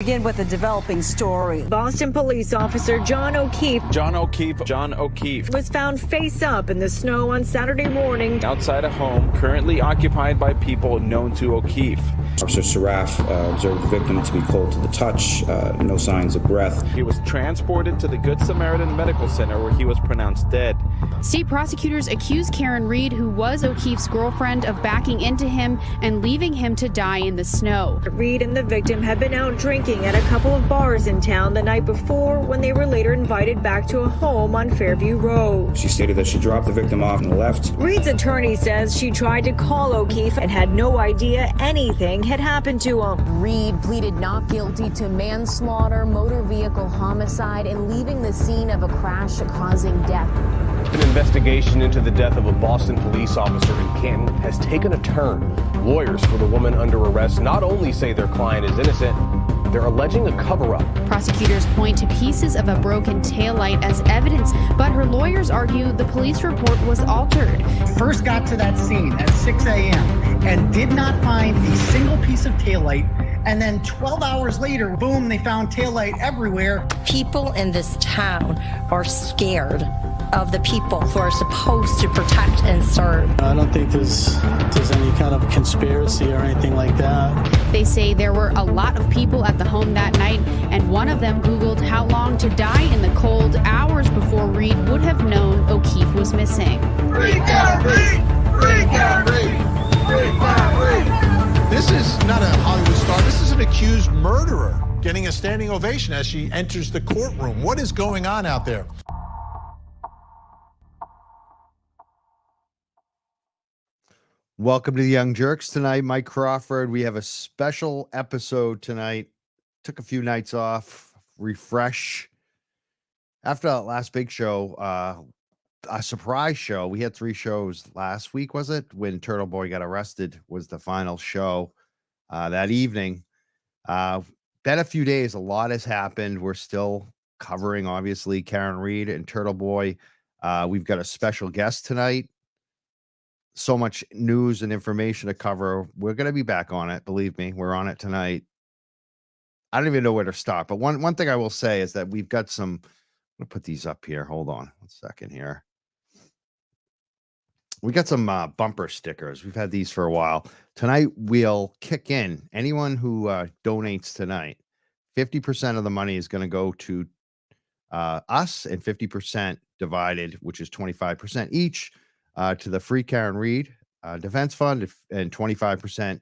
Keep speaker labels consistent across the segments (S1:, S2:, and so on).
S1: Begin with a developing story.
S2: Boston police officer John O'Keefe was found face up in the snow on Saturday morning
S3: outside a home currently occupied by people known to O'Keefe.
S4: Officer Saraf observed the victim to be cold to the touch, no signs of breath.
S3: He was transported to the Good Samaritan Medical Center where he was pronounced dead.
S5: State prosecutors accused Karen Reed, who was O'Keefe's girlfriend, of backing into him and leaving him to die in the snow.
S2: Reed and the victim had been out drinking at a couple of bars in town the night before when they were later invited back to a home on Fairview Road.
S4: She stated that she dropped the victim off on the left.
S2: Reed's attorney says she tried to call O'Keefe and had no idea anything had happened to him.
S6: Reed pleaded not guilty to manslaughter, motor vehicle homicide, and leaving the scene of a crash causing death.
S7: An investigation into the death of a Boston police officer in Canton has taken a turn. Lawyers for the woman under arrest not only say their client is innocent, they're alleging a cover-up.
S5: Prosecutors point to pieces of a broken taillight as evidence, but her lawyers argue the police report was altered.
S8: First got to that scene at 6 a.m. and did not find a single piece of taillight. And then 12 hours later, boom, they found taillight everywhere.
S1: People in this town are scared of the people who are supposed to protect and serve.
S9: I don't think there's any kind of conspiracy or anything like that.
S5: They say there were a lot of people at the home that night, and one of them Googled how long to die in the cold hours before Reed would have known O'Keefe was missing.
S10: Free Karen Reed! Free Karen Reed! Free Karen Reed!
S11: This is not a Hollywood star. This is an accused murderer getting a standing ovation as she enters the courtroom. What is going on out there?
S12: Welcome to the Young Jurks tonight. Mike Crawford. We have a special episode tonight. Took a few nights off, refresh. After that last big show, a surprise show. We had 3 shows last week, was it? When Turtle Boy got arrested was the final show that evening. Been a few days. A lot has happened. We're still covering, obviously, Karen Reed and Turtle Boy. We've got a special guest tonight. So much news and information to cover. We're going to be back on it. Believe me, we're on it tonight. I don't even know where to start. But one thing I will say is that we've got some. I'm going to put these up here. Hold on 1 second here. We got some bumper stickers. We've had these for a while. Tonight, we'll kick in. Anyone who donates tonight, 50% of the money is going to go to us and 50% divided, which is 25% each, to the Free Karen Reed Defense Fund and 25%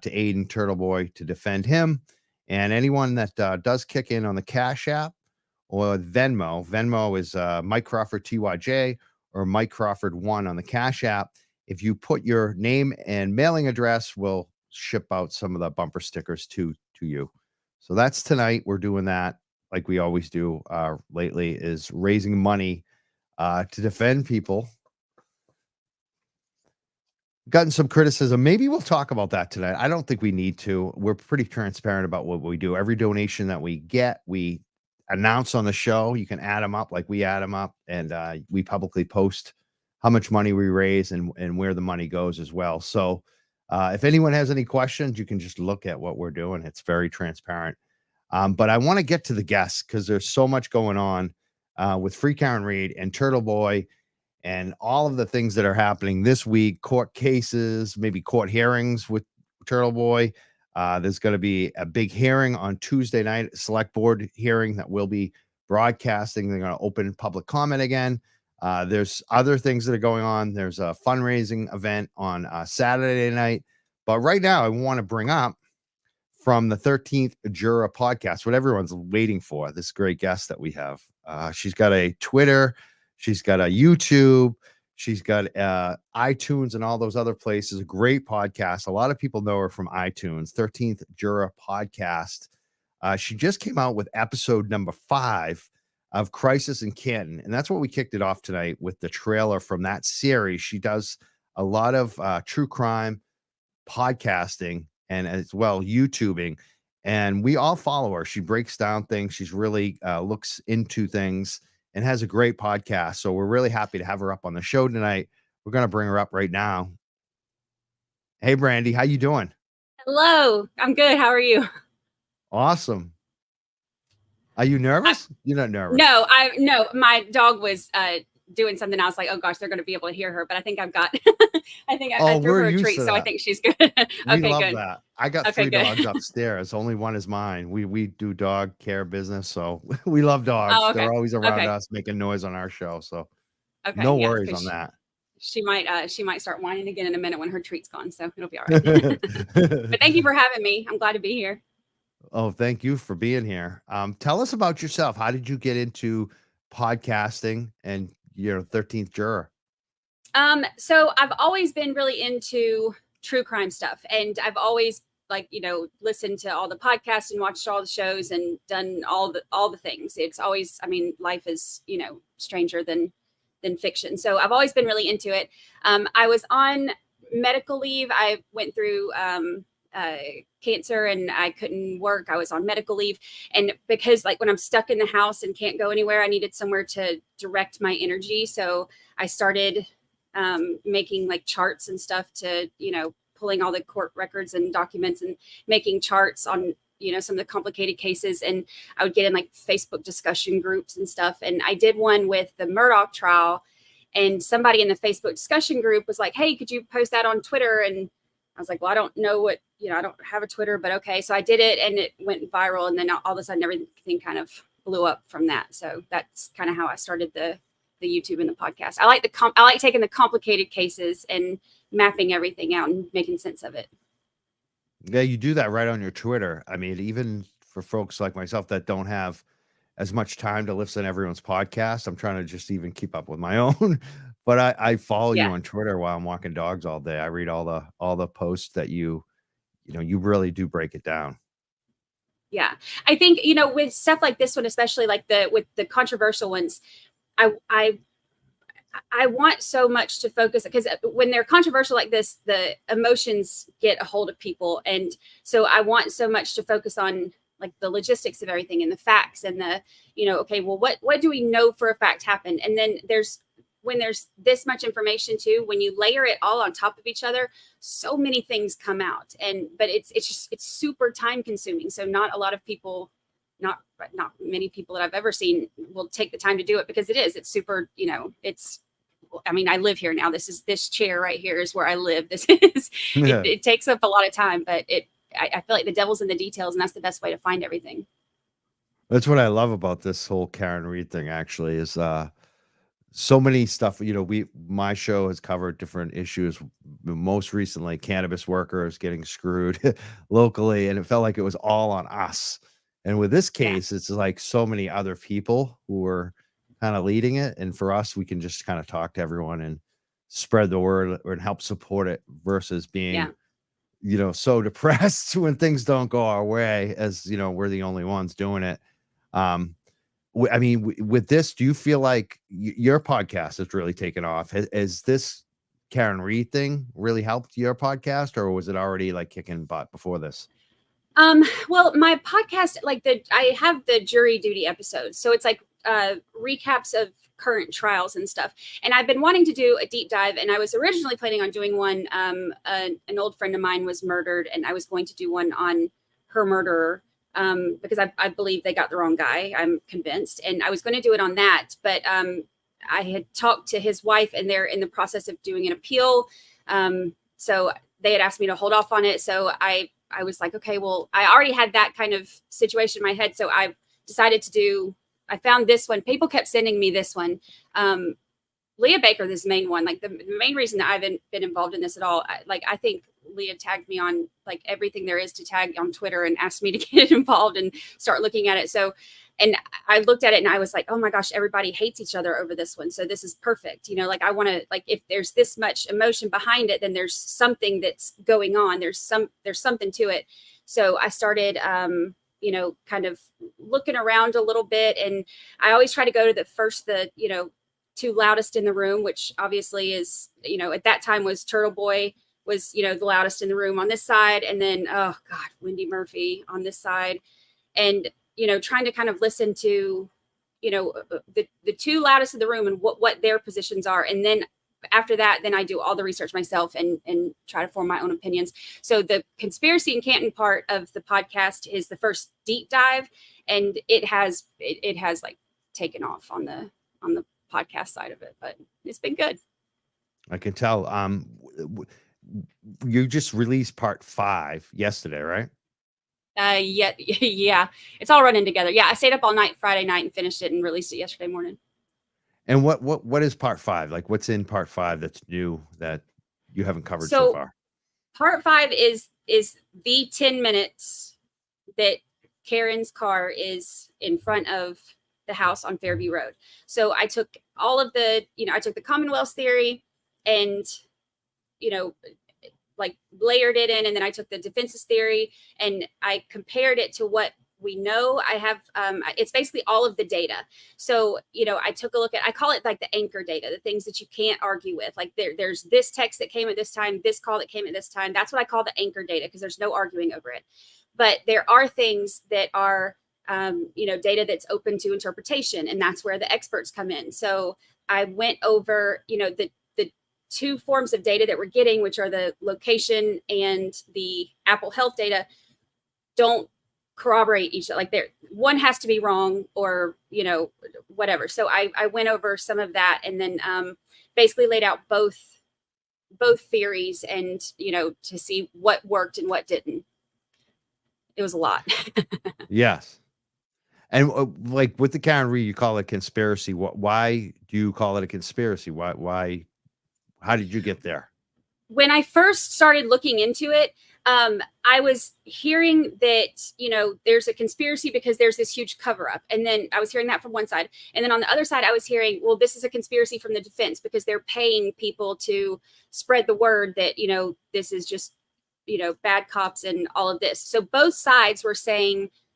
S12: to Aiden Turtle Boy to defend him. And anyone that does kick in on the Cash App or Venmo is Mike Crawford TYJ or Mike Crawford 1 on the Cash App. If you put your name and mailing address, we'll ship out some of the bumper stickers to you. So that's tonight. We're doing that like we always do lately, is raising money to defend people. Gotten some criticism. Maybe we'll talk about that tonight. I don't think we need to. We're pretty transparent about what we do. Every donation that we get, we announce on the show. You can add them up like we add them up, and we publicly post how much money we raise and where the money goes as well. So if anyone has any questions, you can just look at what we're doing. It's very transparent. But I want to get to the guests because there's so much going on with Free Karen Reed and Turtle Boy and all of the things that are happening this week, court cases, maybe court hearings with Turtle Boy. There's going to be a big hearing on Tuesday night, select board hearing that will be broadcasting. They're going to open public comment again. There's other things that are going on. There's a fundraising event on Saturday night. But right now, I want to bring up from the 13th Juror podcast, what everyone's waiting for, this great guest that we have. She's got a Twitter. She's got a YouTube. She's got iTunes and all those other places. A great podcast. A lot of people know her from iTunes. 13th Juror podcast. She just came out with episode number 5 of Crisis in Canton. And that's what we kicked it off tonight with the trailer from that series. She does a lot of true crime podcasting and as well YouTubing. And we all follow her. She breaks down things. She's really looks into things and has a great podcast. So we're really happy to have her up on the show tonight. We're going to bring her up right now. Hey, Brandy, how you doing?
S13: Hello, I'm good. How are you?
S12: Awesome. Are you nervous? You're not nervous.
S13: No, my dog was doing something. I was like, oh gosh, they're going to be able to hear her. But I think I've got, I threw her a treat. So I think she's good. Okay,
S12: We love
S13: good.
S12: that. I got
S13: Okay,
S12: 3
S13: good.
S12: dogs upstairs. Only one is mine. We do dog care business, so we love dogs.
S13: Oh, okay.
S12: They're always around
S13: Okay.
S12: us making noise on our show. So
S13: Okay.
S12: no
S13: yeah,
S12: worries
S13: 'cause
S12: on that.
S13: She might start whining again in a minute when her treat's gone. So it'll be all right. But thank you for having me. I'm glad to be here.
S12: Oh, thank you for being here. Tell us about yourself. How did you get into podcasting and you're 13th Juror?
S13: So I've always been really into true crime stuff, and I've always listened to all the podcasts and watched all the shows and done all the things. It's always, I mean, life is, stranger than fiction. So I've always been really into it. I was on medical leave. I went through cancer and I couldn't work. I was on medical leave. And because when I'm stuck in the house and can't go anywhere, I needed somewhere to direct my energy. So I started making charts and stuff to, pulling all the court records and documents and making charts on, some of the complicated cases. And I would get in Facebook discussion groups and stuff. And I did one with the Murdaugh trial, and somebody in the Facebook discussion group was like, hey, could you post that on Twitter? And I was like, well, I don't know what, I don't have a Twitter, but okay. So I did it and it went viral. And then all of a sudden everything kind of blew up from that. So that's kind of how I started the YouTube and the podcast. I like taking the complicated cases and mapping everything out and making sense of it.
S12: Yeah, you do that right on your Twitter. I mean, even for folks like myself that don't have as much time to listen to everyone's podcast, I'm trying to just even keep up with my own. But I follow you on Twitter while I'm walking dogs all day. I read all the posts that you really do break it down.
S13: Yeah, I think with stuff like this one, especially with the controversial ones, I want so much to focus, because when they're controversial like this, the emotions get a hold of people. And so I want so much to focus on the logistics of everything and the facts and okay, well, what do we know for a fact happened? And then when there's this much information too, when you layer it all on top of each other, so many things come out. But it's super time consuming. So not a lot of people, not many people that I've ever seen will take the time to do it, because it's super, I live here now. This chair right here is where I live. This is, it takes up a lot of time, but I feel like the devil's in the details, and that's the best way to find everything.
S12: That's what I love about this whole Karen Reed thing, actually, is so many stuff. My show has covered different issues. Most recently, cannabis workers getting screwed locally, and it felt like it was all on us. And with this case, it's like so many other people who were kind of leading it. And for us, we can just kind of talk to everyone and spread the word and help support it, versus being, so depressed when things don't go our way, as, we're the only ones doing it. With this, do you feel like your podcast has really taken off? Has this Karen Reed thing really helped your podcast, or was it already kicking butt before this?
S13: Well, my podcast, I have the jury duty episodes. So it's recaps of current trials and stuff. And I've been wanting to do a deep dive, and I was originally planning on doing one. An old friend of mine was murdered, and I was going to do one on her murderer, because I believe they got the wrong guy. I'm convinced. And I was going to do it on that. But I had talked to his wife, and they're in the process of doing an appeal. So they had asked me to hold off on it. So I was like, okay, well, I already had that kind of situation in my head. So I decided I found this one. People kept sending me this one. Leah Baker, this main one, the main reason that I've been involved in this at all, I think Leah tagged me on everything there is to tag on Twitter and asked me to get involved and start looking at it. So, and I looked at it and I was like, oh my gosh, everybody hates each other over this one. So this is perfect. I want to, if there's this much emotion behind it, then there's something that's going on. There's something to it. So I started, kind of looking around a little bit, and I always try to go to the two loudest in the room, which obviously is, at that time was Turtle Boy was, the loudest in the room on this side. And then, oh God, Wendy Murphy on this side. And, trying to kind of listen to, the two loudest in the room and what their positions are. And then after that, then I do all the research myself and try to form my own opinions. So the conspiracy in Canton part of the podcast is the first deep dive, and it has like taken off on the podcast side of it, but it's been good.
S12: I can tell. You just released part 5 yesterday, right?
S13: Yeah, it's all running together. Yeah, I stayed up all night Friday night and finished it and released it yesterday morning.
S12: And what is part 5? Like, what's in part 5 that's new that you haven't covered so far?
S13: Part 5 is the 10 minutes that Karen's car is in front of the house on Fairview Road. So I took all of the, I took the Commonwealth theory and, like layered it in, and then I took the defense's theory and I compared it to what we know. I have, it's basically all of the data. So, I took a look at, I call it like the anchor data, the things that you can't argue with. Like there's this text that came at this time, this call that came at this time. That's what I call the anchor data, because there's no arguing over it. But there are things that are, data that's open to interpretation, and that's where the experts come in. So I went over, the 2 forms of data that we're getting, which are the location and the Apple Health data, don't corroborate each other. Like one has to be wrong, or whatever. So I went over some of that, and then basically laid out both theories, and to see what worked and what didn't. It was a lot.
S12: Yes. And like with the Karen Reed, you call it conspiracy. Why do you call it a conspiracy? Why? How did you get there?
S13: When I first started looking into it, I was hearing that, there's a conspiracy because there's this huge cover up. And then I was hearing that from one side. And then on the other side, I was hearing, well, this is a conspiracy from the defense because they're paying people to spread the word that, this is just, bad cops and all of this. So both sides were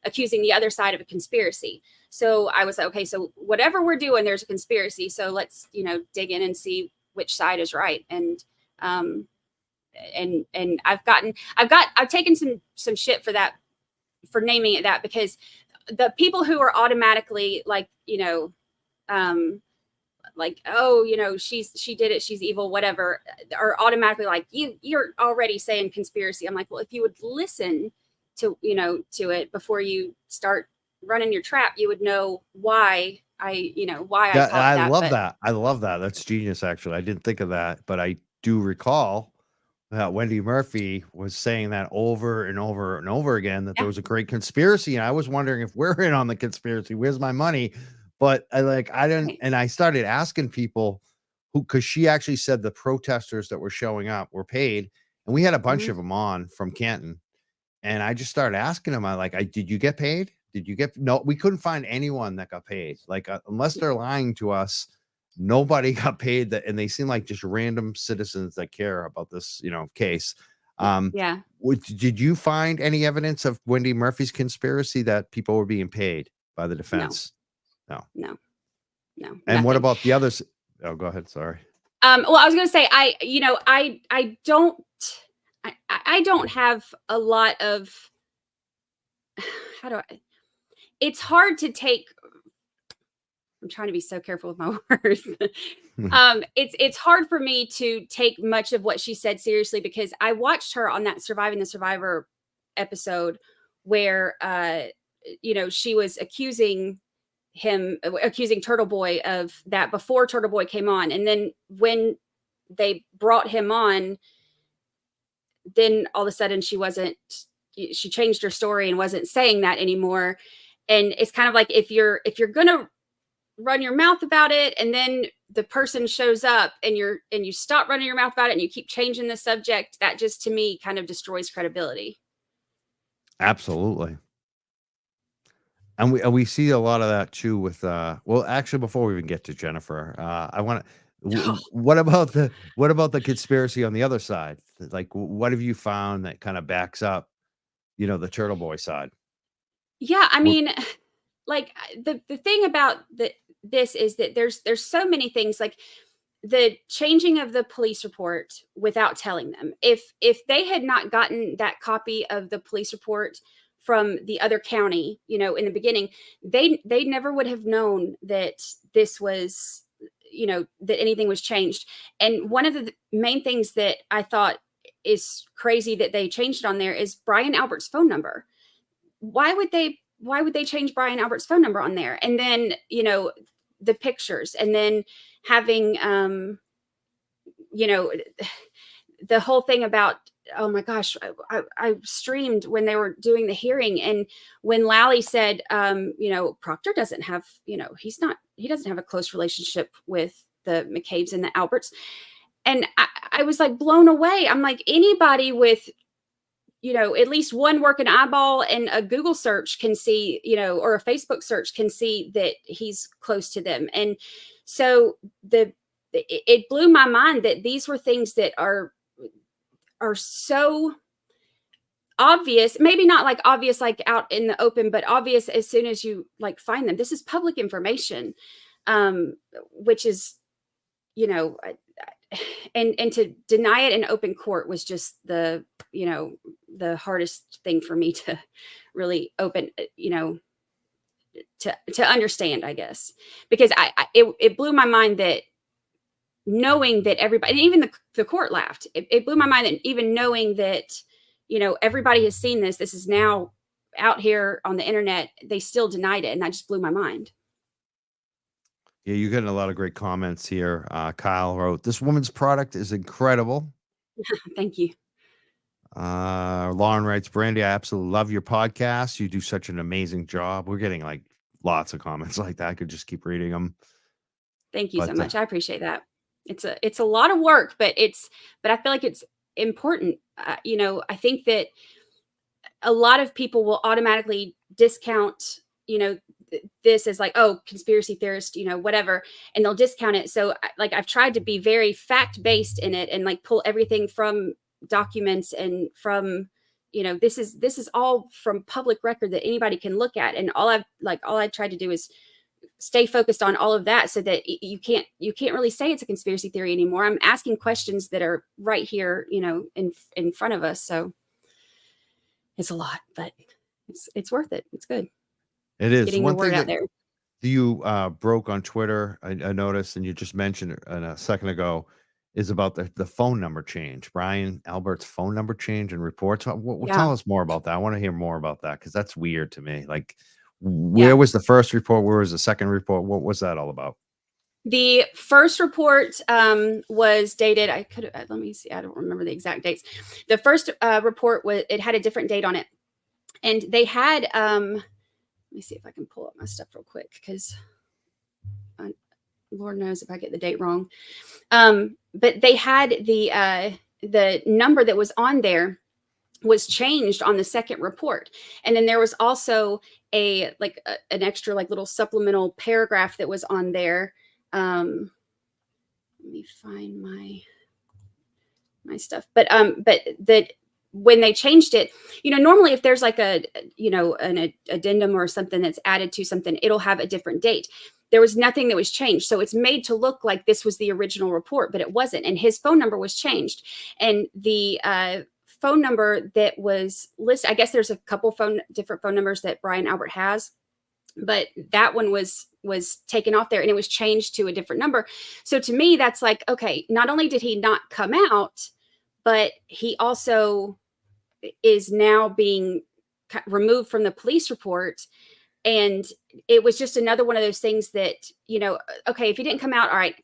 S13: accusing the other side of a conspiracy. So I was like, okay, so whatever we're doing, there's a conspiracy. So let's, dig in and see which side is right. And I've taken some shit for that, for naming it that, because the people who are automatically like, like, oh, she did it, she's evil, whatever, are automatically like, you're already saying conspiracy. I'm like, well, if you would listen to it before you start running your trap, you would know why I love
S12: that. I love that. That's genius. Actually, I didn't think of that, but I do recall that Wendy Murphy was saying that over and over and over again, that there was a great conspiracy. And I was wondering if we're in on the conspiracy, where's my money? But I didn't. And I started asking people because she actually said the protesters that were showing up were paid. And we had a bunch of them on from Canton. And I just started asking them, did you get paid? No, we couldn't find anyone that got paid. Like, unless they're lying to us, nobody got paid. And they seem like just random citizens that care about this, case.
S13: Yeah.
S12: Did you find any evidence of Wendy Murphy's conspiracy that people were being paid by the defense? No.
S13: And
S12: nothing. What about the others? Oh, go ahead. Sorry.
S13: Well, I was going to say, I don't have a lot of, it's hard to take, I'm trying to be so careful with my words. It's hard for me to take much of what she said seriously, because I watched her on that Surviving the Survivor episode where, she was accusing Turtle Boy of that before Turtle Boy came on. And then when they brought him on, then all of a sudden she changed her story and wasn't saying that anymore. And it's kind of like, if you're going to run your mouth about it, and then the person shows up and you stop running your mouth about it and you keep changing the subject, that just, to me, kind of destroys credibility.
S12: Absolutely. And we see a lot of that too with well, actually, before we even get to Jennifer, I want to what about the conspiracy on the other side? Like, what have you found that kind of backs up, the Turtle Boy side?
S13: Yeah, I mean, like the thing about this is that there's so many things, like the changing of the police report without telling them. If they had not gotten that copy of the police report from the other county, in the beginning, they never would have known that this was, that anything was changed. And one of the main things that I thought is crazy that they changed it on there is Brian Albert's phone number. Why would they change Brian Albert's phone number on there? And then, the pictures, and then having, the whole thing about, oh my gosh, I streamed when they were doing the hearing. And when Lally said, Proctor doesn't have, he doesn't have a close relationship with the McCabe's and the Alberts. And I was like blown away. I'm like, anybody with, at least one working eyeball and a Google search can see, or a Facebook search can see that he's close to them. And so it blew my mind that these were things that are so obvious, maybe not like obvious, like out in the open, but obvious as soon as you like find them. This is public information, which is, and to deny it in open court was just the hardest thing for me to really open, to understand, I guess, because it blew my mind that knowing that everybody, and even the court laughed. It blew my mind that even knowing that, everybody has seen this is now out here on the internet, they still denied it. And that just blew my mind.
S12: Yeah, you're getting a lot of great comments here. Kyle wrote, "This woman's product is incredible."
S13: Thank you.
S12: Lauren writes, "Brandy, I absolutely love your podcast. You do such an amazing job." We're getting like lots of comments like that. I could just keep reading them.
S13: Thank you so much. I appreciate that. It's a lot of work, but I feel like it's important. I think that a lot of people will automatically discount, this is like, oh, conspiracy theorist, whatever, and they'll discount it. So like, I've tried to be very fact-based in it and like pull everything from documents and from, this is all from public record that anybody can look at. And all I tried to do is stay focused on all of that so that you can't really say it's a conspiracy theory anymore. I'm asking questions that are right here, in front of us. So it's a lot, but it's worth it. It's good.
S12: It is.
S13: Getting the word out there.
S12: You broke on Twitter, I noticed, and you just mentioned it a second ago, is about the phone number change. Brian Albert's phone number change and reports. Tell us more about that. I want to hear more about that because that's weird to me. Like, where was the first report? Where was the second report? What was that all about?
S13: The first report was dated. Let me see. I don't remember the exact dates. The first report it had a different date on it, and they had. Let me see if I can pull up my stuff real quick because Lord knows if I get the date wrong. But they had the number that was on there was changed on the second report. And then there was also an extra like little supplemental paragraph that was on there. Let me find my stuff. But when they changed it, normally if there's like an addendum or something that's added to something, it'll have a different date. There was nothing that was changed. So it's made to look like this was the original report, but it wasn't. And his phone number was changed. And the phone number that was listed, I guess there's a couple different phone numbers that Brian Albert has, but that one was taken off there and it was changed to a different number. So to me, that's like, okay, not only did he not come out, but he also is now being removed from the police report. And it was just another one of those things that, okay, if he didn't come out, all right,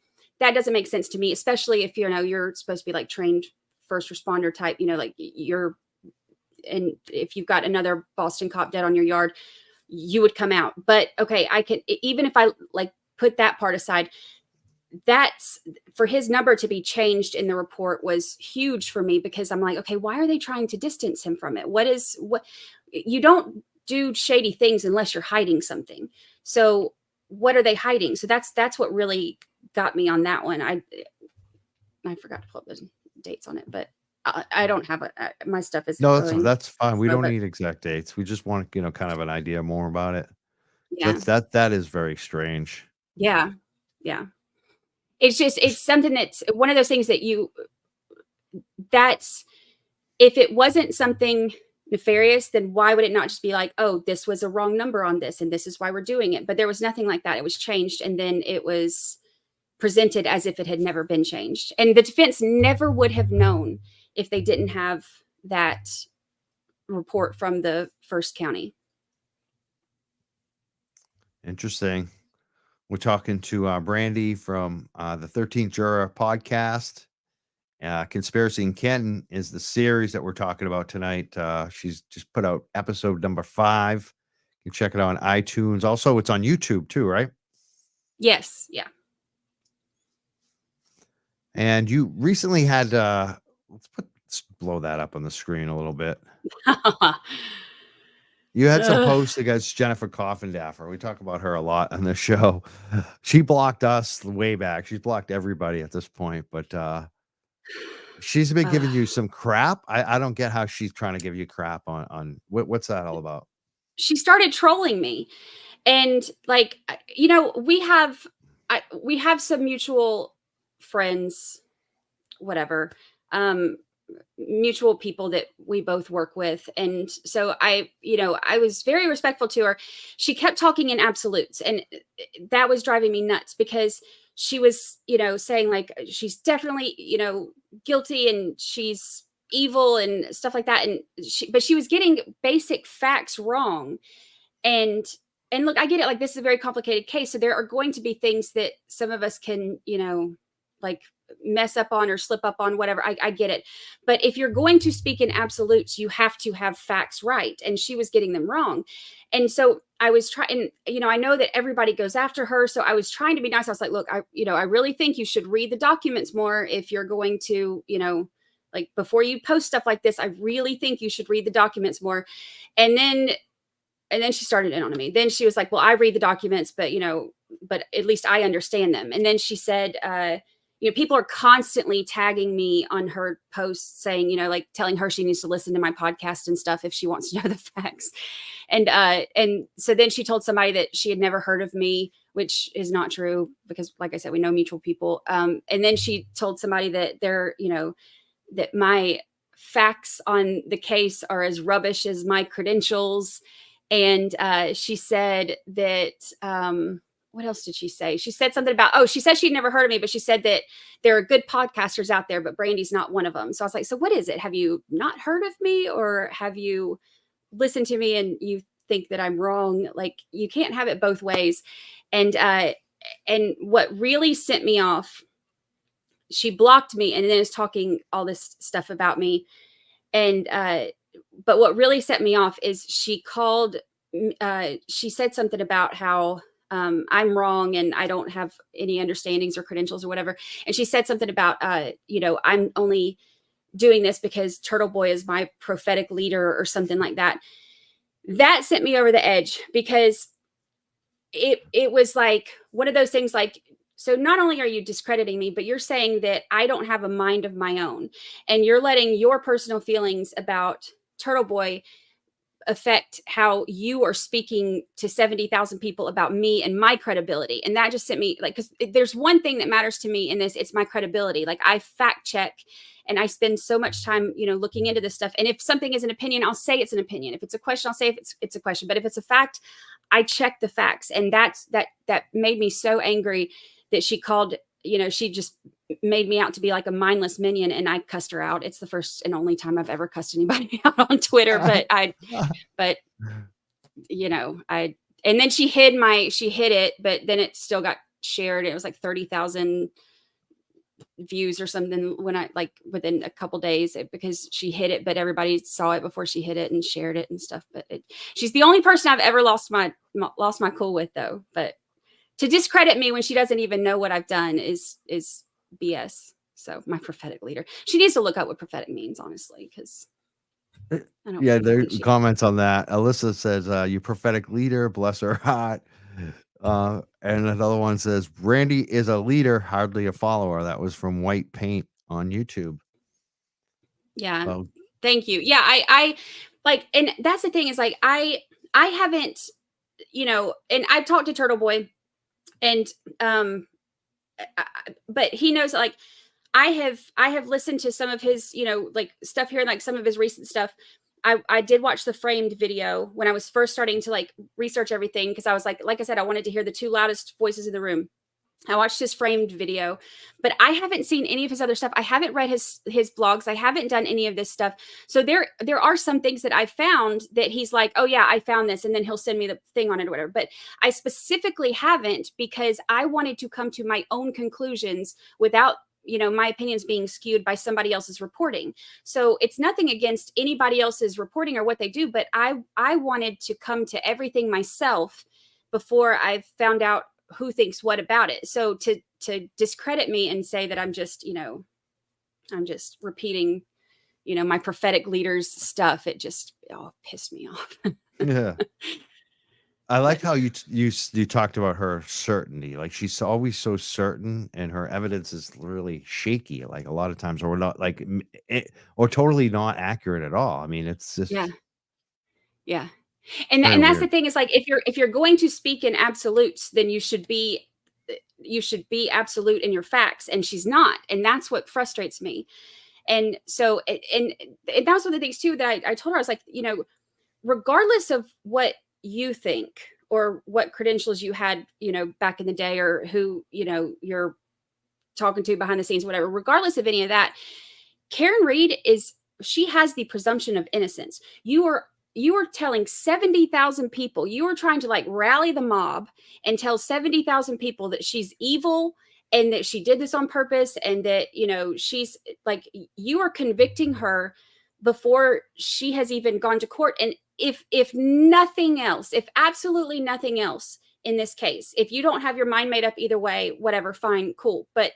S13: that doesn't make sense to me, especially if, you're supposed to be like trained first responder type, like and if you've got another Boston cop dead on your yard, you would come out. But okay, I can, even if I like put that part aside, that's for his number to be changed in the report was huge for me because I'm like, okay, why are they trying to distance him from it? What you don't do shady things unless you're hiding something. So what are they hiding? So that's what really got me on that one. I forgot to pull up the dates on it, but I don't have my stuff is
S12: no, that's fine. We don't need exact dates. We just want, kind of an idea more about it.
S13: Yeah.
S12: That is very strange.
S13: Yeah. Yeah. It's something that's one of those things that if it wasn't something nefarious, then why would it not just be like, oh, this was a wrong number on this and this is why we're doing it? But there was nothing like that. It was changed and then it was presented as if it had never been changed. And the defense never would have known if they didn't have that report from the first county.
S12: Interesting. We're talking to Brandy from the 13th Juror podcast. Conspiracy in Canton is the series that we're talking about tonight. She's just put out episode number 5. You can check it out on iTunes. Also, it's on YouTube too, right?
S13: Yes. Yeah.
S12: And you recently had let's blow that up on the screen a little bit. You had some posts against Jennifer Coffindaffer. We talk about her a lot on the show. She blocked us way back. She's blocked everybody at this point, but she's been giving you some crap. I don't get how she's trying to give you crap on what's that all about?
S13: She started trolling me, and like, you know, we have some mutual friends, whatever, mutual people that we both work with. And so I was very respectful to her. She kept talking in absolutes, and that was driving me nuts because she was, saying like, she's definitely, guilty and she's evil and stuff like that. And but she was getting basic facts wrong. And look, I get it. Like, this is a very complicated case. So there are going to be things that some of us can, like mess up on or slip up on, whatever. I get it. But if you're going to speak in absolutes, you have to have facts right. And she was getting them wrong. And so I was trying, I know that everybody goes after her. So I was trying to be nice. I was like, look, I really think you should read the documents more if you're going to, like, before you post stuff like this, I really think you should read the documents more. And then she started in on me. Then she was like, well, I read the documents, but at least I understand them. And then she said, people are constantly tagging me on her posts saying, like telling her she needs to listen to my podcast and stuff if she wants to know the facts. And so then she told somebody that she had never heard of me, which is not true because, like I said, we know mutual people. And then she told somebody that that my facts on the case are as rubbish as my credentials. And she said that, what else did she say? She said something about, she said she'd never heard of me, but she said that there are good podcasters out there, but Brandy's not one of them. So I was like, so what is it? Have you not heard of me, or have you listened to me and you think that I'm wrong? Like, you can't have it both ways. And what really sent me off, she blocked me and then is talking all this stuff about me. And, but what really set me off is she said something about how I'm wrong and I don't have any understandings or credentials or whatever. And she said something about, I'm only doing this because Turtle Boy is my prophetic leader or something like that. That sent me over the edge because it was like one of those things like, so not only are you discrediting me, but you're saying that I don't have a mind of my own, and you're letting your personal feelings about Turtle Boy affect how you are speaking to 70,000 people about me and my credibility. And that just sent me, like, because there's one thing that matters to me in this, it's my credibility. Like, I fact check and I spend so much time, looking into this stuff. And if something is an opinion, I'll say it's an opinion. If it's a question, I'll say it's a question. But if it's a fact, I check the facts. And that made me so angry that she called, she just made me out to be like a mindless minion, and I cussed her out. It's the first and only time I've ever cussed anybody out on Twitter, and then she hid it, but then it still got shared. It was like 30,000 views or something within a couple days, because she hid it, but everybody saw it before she hid it and shared it and stuff. But she's the only person I've ever lost my cool with, though. But to discredit me when she doesn't even know what I've done is BS. So my prophetic leader, she needs to look up what prophetic means, honestly, because
S12: there's comments on that. Alyssa says, you prophetic leader, bless her heart. And another one says, Brandy is a leader, hardly a follower. That was from White Paint on YouTube.
S13: Yeah. So, thank you. Yeah. I like, and that's the thing is, like, I haven't, and I've talked to Turtle Boy, and but he knows, like, I have listened to some of his, like, stuff here, and like some of his recent stuff. I did watch the Framed video when I was first starting to like research everything, because I was like I said, I wanted to hear the two loudest voices in the room. I watched his framed video, but I haven't seen any of his other stuff. I haven't read his blogs. I haven't done any of this stuff. So there are some things that I found that he's like, oh yeah, I found this. And then he'll send me the thing on it or whatever. But I specifically haven't, because I wanted to come to my own conclusions without, my opinions being skewed by somebody else's reporting. So it's nothing against anybody else's reporting or what they do, but I wanted to come to everything myself before I found out who thinks what about it. So to discredit me and say that I'm just repeating, my prophetic leaders stuff, it just pissed me off.
S12: Yeah. I like how you talked about her certainty. Like, she's always so certain, and her evidence is really shaky. Like, a lot of times, or not, like, or totally not accurate at all. I mean, it's just
S13: yeah. And
S12: very
S13: that's the
S12: weird.
S13: thing, is like, if you're going to speak in absolutes, then you should be absolute in your facts, and she's not. And that's what frustrates me. And so, and that was one of the things too that I told her. I was like, regardless of what you think or what credentials you had, back in the day, or who, you're talking to behind the scenes, whatever, regardless of any of that, Karen Reed she has the presumption of innocence. You are telling 70,000 people, you are trying to like rally the mob and tell 70,000 people that she's evil and that she did this on purpose, and that, she's like, you are convicting her before she has even gone to court. And if nothing else, if absolutely nothing else in this case, if you don't have your mind made up either way, whatever, fine, cool. But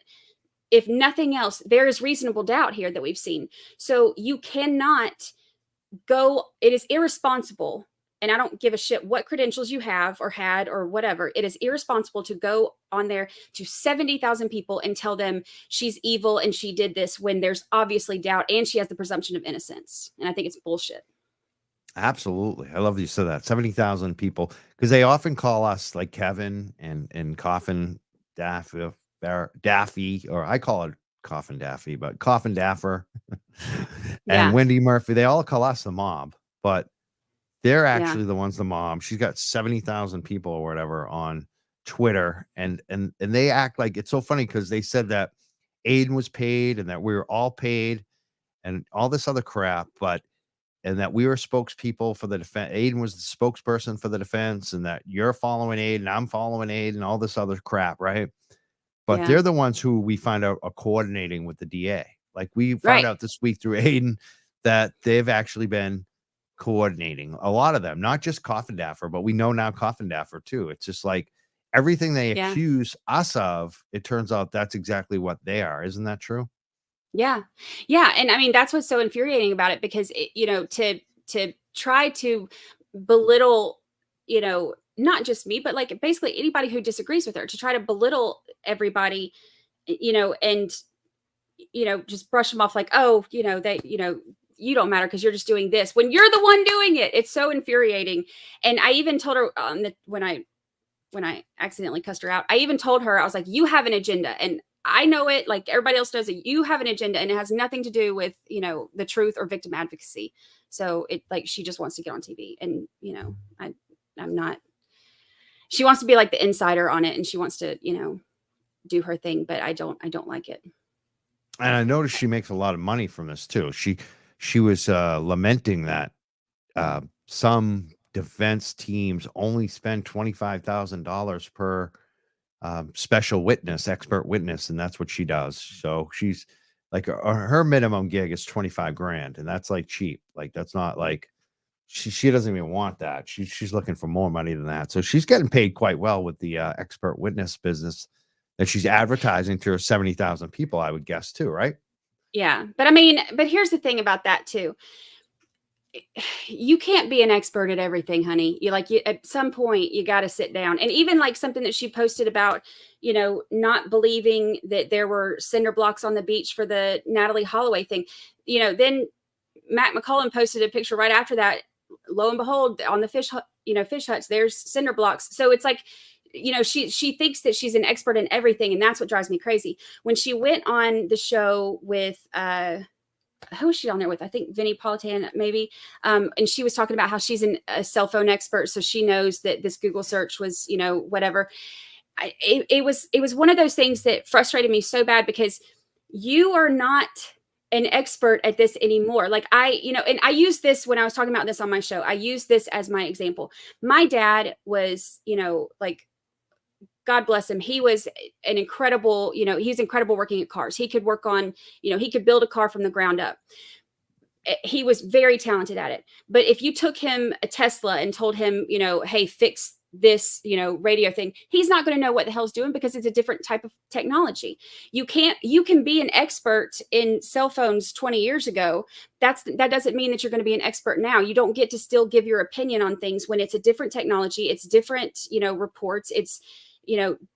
S13: if nothing else, there is reasonable doubt here that we've seen. So you cannot go, it is irresponsible, and I don't give a shit what credentials you have or had or whatever. It is irresponsible to go on there to 70,000 people and tell them she's evil and she did this when there's obviously doubt and she has the presumption of innocence. And I think it's bullshit.
S12: Absolutely. I love that you said that. 70,000 people, because they often call us, like Kevin and Coffin Daffy, or I call it Coffin Daffy, but Coffin Daffer and Wendy Murphy, they all call us the mob, but they're actually the ones, the mob. She's got 70,000 people or whatever on Twitter, and they act like it's so funny, because they said that Aiden was paid and that we were all paid and all this other crap, and that we were spokespeople for the defense. Aiden was the spokesperson for the defense, and that you're following Aiden, I'm following Aiden, and all this other crap, right? But they're the ones who we find out are coordinating with the DA. Like, we found out this week through Aiden that they've actually been coordinating, a lot of them, not just Coffin Daffer, but we know now Coffin Daffer too. It's just like everything they accuse us of, it turns out that's exactly what they are. Isn't that true?
S13: Yeah. And I mean, that's what's so infuriating about it, because to try to belittle, not just me, but like basically anybody who disagrees with her, to try to belittle everybody, and, just brush them off like, oh, you don't matter because you're just doing this when you're the one doing it. It's so infuriating. And I even told her when I accidentally cussed her out, I even told her, I was like, you have an agenda, and I know it, like everybody else does it. You have an agenda, and it has nothing to do with, the truth or victim advocacy. So it, like, she just wants to get on TV, and, I'm not, she wants to be like the insider on it, and she wants to, do her thing, but I don't like it.
S12: And I noticed she makes a lot of money from this too. She was lamenting that some defense teams only spend $25,000 per special witness, expert witness, and that's what she does. So she's like, her minimum gig is 25 grand, and that's like cheap. Like, that's not like she doesn't even want that. She's looking for more money than that. So she's getting paid quite well with the expert witness business that she's advertising to her 70,000 people, I would guess too, right?
S13: Yeah. But I mean, but here's the thing about that too. You can't be an expert at everything, honey. At some point you got to sit down. And even like something that she posted about, not believing that there were cinder blocks on the beach for the Natalie Holloway thing, then Matt McCollum posted a picture right after that. Lo and behold, on the fish huts, there's cinder blocks. So it's like, she thinks that she's an expert in everything. And that's what drives me crazy. When she went on the show with, who was she on there with? I think Vinnie Politan, maybe. And she was talking about how she's a cell phone expert. So she knows that this Google search was, whatever. it was one of those things that frustrated me so bad, because you are not an expert at this anymore. Like, and I use this when I was talking about this on my show. I use this as my example. My dad was, like, God bless him. He was an incredible, he's incredible working at cars. He could work on, he could build a car from the ground up. He was very talented at it. But if you took him a Tesla and told him, hey, fix this, radio thing, he's not going to know what the hell's doing, because it's a different type of technology. You can be an expert in cell phones 20 years ago. That doesn't mean that you're going to be an expert now. You don't get to still give your opinion on things when it's a different technology. It's different, reports. It's,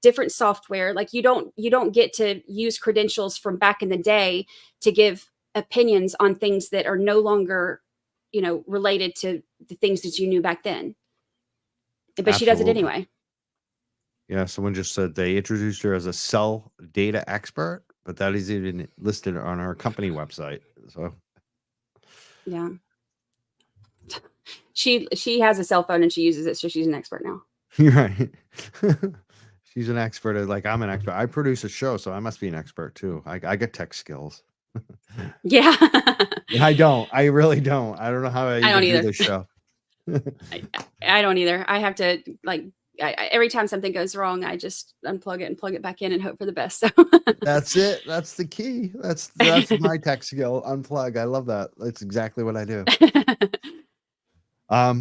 S13: different software. Like, you don't get to use credentials from back in the day to give opinions on things that are no longer, related to the things that you knew back then. But Absolutely. She does it anyway.
S12: Yeah, someone just said they introduced her as a cell data expert, but that is even listed on our company website. So
S13: yeah. She has a cell phone and she uses it, so she's an expert now.
S12: You're right. She's an expert. Like, I'm an expert. I produce a show, so I must be an expert too. I get tech skills.
S13: Yeah.
S12: I don't. I really don't. I don't know how I
S13: don't
S12: do
S13: either.
S12: this show.
S13: I don't either. I have to, like, every time something goes wrong, I just unplug it and plug it back in and hope for the best. So
S12: that's it. That's the key. That's my tech skill. Unplug. I love that. That's exactly what I do.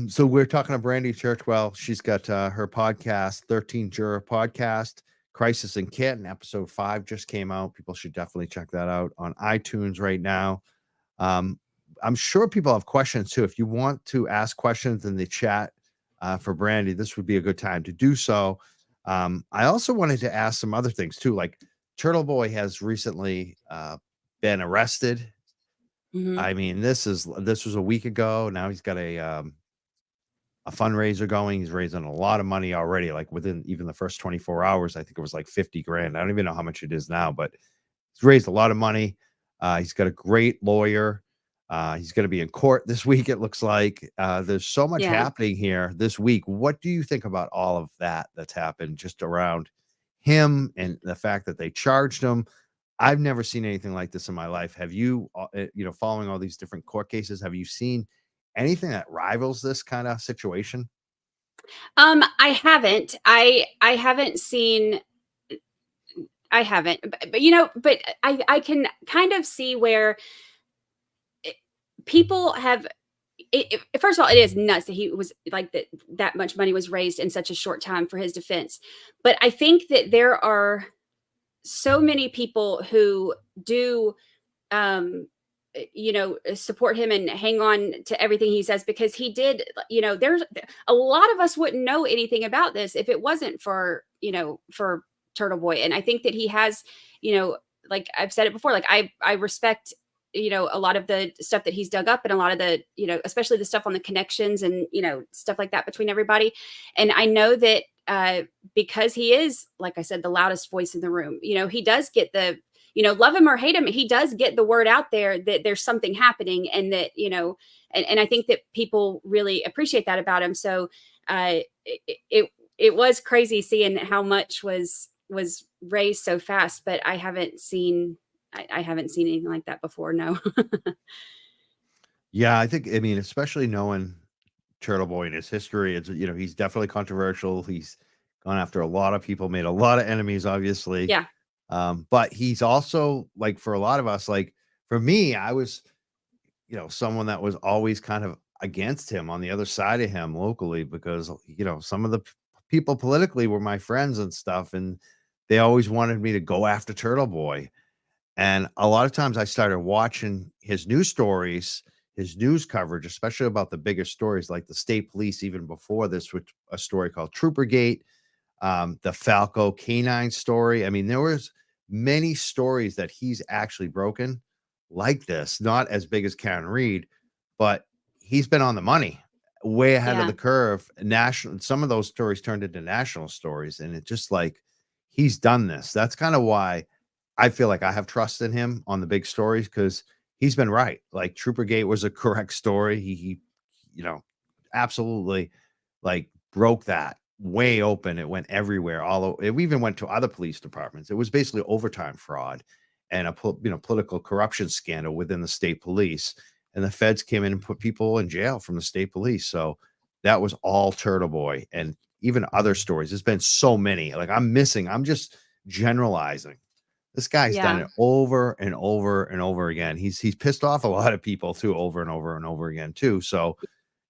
S12: So we're talking to Brandi Churchwell. She's got her podcast, 13th Juror podcast, Crisis in Canton, episode 5 just came out. People should definitely check that out on iTunes right now. I'm sure people have questions too. If you want to ask questions in the chat for Brandi, this would be a good time to do so. I also wanted to ask some other things too. Like, Turtle Boy has recently been arrested.
S13: Mm-hmm.
S12: I mean, this was a week ago. Now he's got a fundraiser going. He's raising a lot of money already. Like, within even the first 24 hours, I think it was like 50 grand. I don't even know how much it is now, but he's raised a lot of money. He's got a great lawyer. He's going to be in court this week, it looks like. There's so much happening here this week. What do you think about all of that's happened just around him and the fact that they charged him? I've never seen anything like this in my life. Have you, following all these different court cases, have you seen anything that rivals this kind of situation?
S13: I haven't. I haven't seen. I haven't. But I can kind of see where people have. First of all, it is nuts that he was like that much money was raised in such a short time for his defense. But I think that there are so many people who do, support him and hang on to everything he says, because he did, there's a lot of us wouldn't know anything about this if it wasn't for Turtle Boy. And I think that he has, like I've said it before, like I respect, a lot of the stuff that he's dug up, and a lot of the, especially the stuff on the connections and, stuff like that between everybody. And I know that, because he is, like I said, the loudest voice in the room, he does get the, love him or hate him, he does get the word out there that there's something happening, and that, and I think that people really appreciate that about him. So it was crazy seeing how much was raised so fast, but I haven't seen anything like that before. No.
S12: Yeah, I mean, especially knowing Turtle Boy and his history, it's, he's definitely controversial. He's gone after a lot of people, made a lot of enemies, obviously.
S13: Yeah.
S12: But he's also, like, for a lot of us, like for me, I was, someone that was always kind of against him, on the other side of him locally, because, some of the people politically were my friends and stuff, and they always wanted me to go after Turtle Boy. And a lot of times I started watching his news stories, his news coverage, especially about the bigger stories, like the state police, even before this, which a story called Troopergate, the Falco canine story. I mean, there was many stories that he's actually broken like this, not as big as Karen Reed, but he's been on the money, way ahead of the curve. Some of those stories turned into national stories, and it's just like, he's done this. That's kind of why I feel like I have trust in him on the big stories, because he's been right. Like, Troopergate was a correct story. He absolutely, like, broke that. way open. It went everywhere. It even went to other police departments. It was basically overtime fraud and a political corruption scandal within the state police. And the feds came in and put people in jail from the state police. So that was all Turtle Boy, and even other stories. There's been so many. Like I'm just generalizing. This guy's done it over and over and over again. He's pissed off a lot of people too, over and over and over again too. So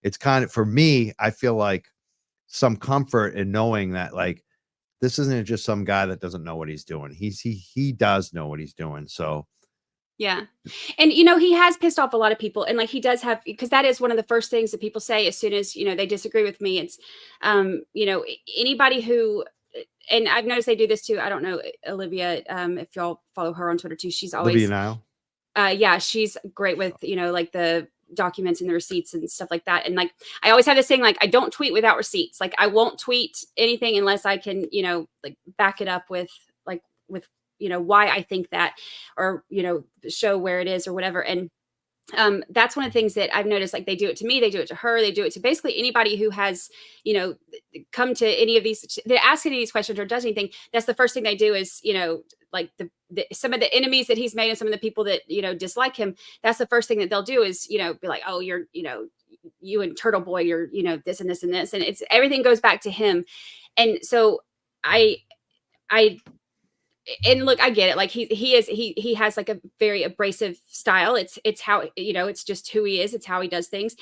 S12: it's kind of, for me, I feel like some comfort in knowing that like this isn't just some guy that doesn't know what he's doing. He does know what he's doing. So
S13: yeah. And, he has pissed off a lot of people, and like he does have, because that is one of the first things that people say as soon as, they disagree with me. It's, anybody who, and I've noticed they do this too. I don't know, Olivia, if y'all follow her on Twitter too, she's always,
S12: Olivia Nile.
S13: Yeah, she's great with, like the documents and the receipts and stuff like that. And like, I always have this thing, like, I don't tweet without receipts. Like I won't tweet anything unless I can, like back it up with why I think that, or, show where it is or whatever. And that's one of the things that I've noticed, like they do it to me, they do it to her, they do it to basically anybody who has, come to any of these, they ask any of these questions or does anything. That's the first thing they do is, like some of the enemies that he's made and some of the people that, dislike him. That's the first thing that they'll do is, be like, oh, you're, you and Turtle Boy, you're, this and this and this. And it's, everything goes back to him. And so and look, I get it. Like he has like a very abrasive style. It's how, it's just who he is. It's how he does things.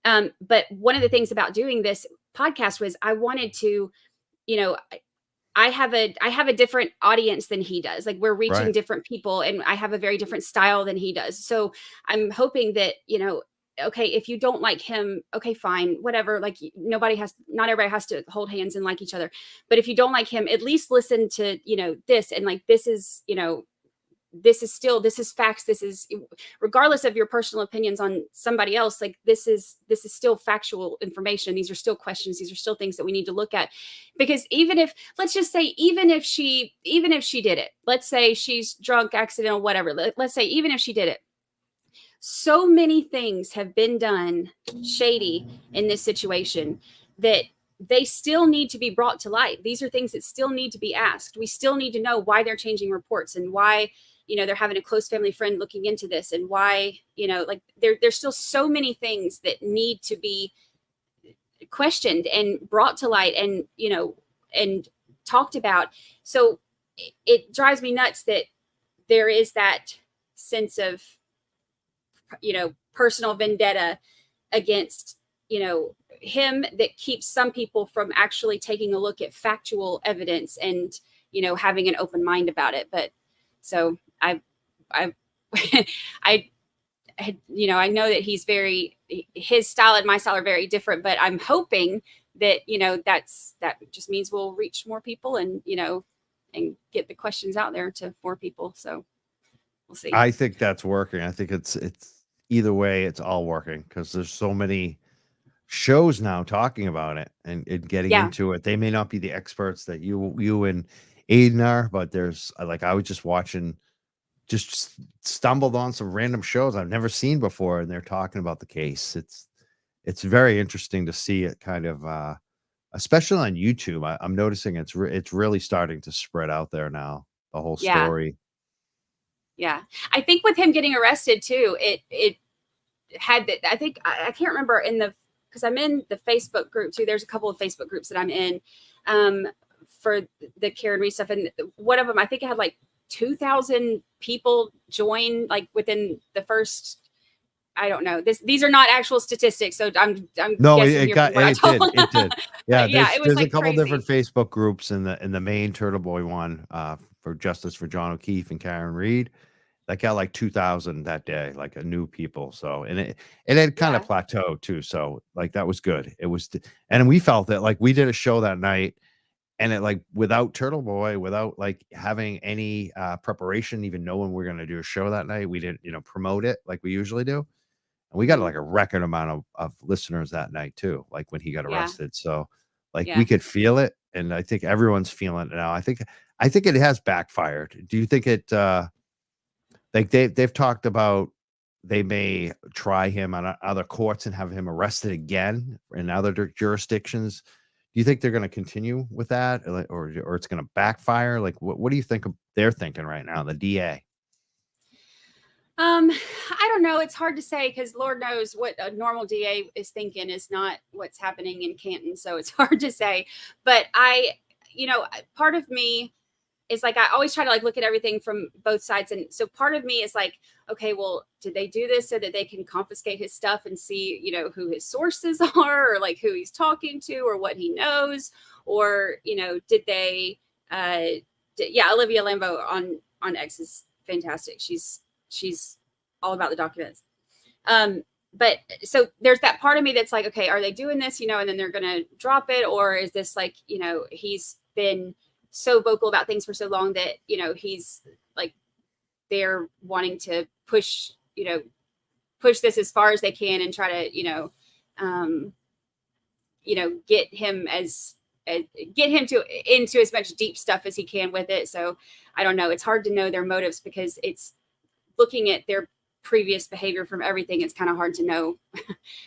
S13: But one of the things about doing this podcast was I wanted to, I have a different audience than he does. Like we're reaching different people, and I have a very different style than he does. So I'm hoping that, okay, if you don't like him, okay, fine, whatever. Like not everybody has to hold hands and like each other. But if you don't like him, at least listen to, this. And like, this is, this is facts. This is, regardless of your personal opinions on somebody else, like this is still factual information. These are still questions. These are still things that we need to look at, because let's just say, even if she did it, let's say she's drunk, accidental, whatever. Let's say, even if she did it, so many things have been done shady in this situation that they still need to be brought to light. These are things that still need to be asked. We still need to know why they're changing reports, and why, they're having a close family friend looking into this, and why, like there's still so many things that need to be questioned and brought to light and, and talked about. So it drives me nuts that there is that sense of, personal vendetta against, him, that keeps some people from actually taking a look at factual evidence and, having an open mind about it. But so I know that he's his style and my style are very different, but I'm hoping that, that just means we'll reach more people and, and get the questions out there to more people. So we'll see.
S12: I think that's working. I think it's either way, it's all working, because there's so many shows now talking about it and getting into it. They may not be the experts that you and Aiden are, but there's, like, I was just watching, just stumbled on some random shows I've never seen before, and they're talking about the case. It's very interesting to see it kind of, especially on YouTube. I'm noticing it's really starting to spread out there now, the whole story.
S13: Yeah. I think with him getting arrested too, it had that. I think I can't remember because I'm in the Facebook group too. There's a couple of Facebook groups that I'm in for the Karen Reed stuff. And one of them, I think it had like 2,000 people join, like within the first, I don't know. These are not actual statistics, so I'm
S12: no,
S13: guessing
S12: it did. Yeah,
S13: it was
S12: there's
S13: like
S12: a couple
S13: crazy.
S12: different Facebook groups in the main Turtle Boy one for Justice for John O'Keefe and Karen Reed. That got like 2,000 that day, like a new people. So, and it had kind of plateaued too. So like, that was good. It was, and we felt that, like, we did a show that night, and it, like, without Turtle Boy, without like having any preparation, even knowing we're going to do a show that night, we didn't, promote it like we usually do. And we got like a record amount of listeners that night too, like when he got arrested. So like we could feel it. And I think everyone's feeling it now. I think it has backfired. Do you think it, like they've talked about, they may try him on other courts and have him arrested again in other jurisdictions. Do you think they're going to continue with that, or it's going to backfire? Like, what do you think they're thinking right now, the DA?
S13: I don't know. It's hard to say because Lord knows what a normal DA is thinking is not what's happening in Canton. So it's hard to say. But part of me is like, I always try to like look at everything from both sides. And so part of me is like, okay, well, did they do this so that they can confiscate his stuff and see, who his sources are, or like who he's talking to, or what he knows, or, did they, Olivia Lambeau on X is fantastic. She's all about the documents. But so there's that part of me that's like, okay, are they doing this, and then they're going to drop it? Or is this like, he's been so vocal about things for so long that, he's like, they're wanting to push this as far as they can and try to, get him into as much deep stuff as he can with it. So I don't know. It's hard to know their motives because it's looking at their previous behavior from everything. It's kind of hard to know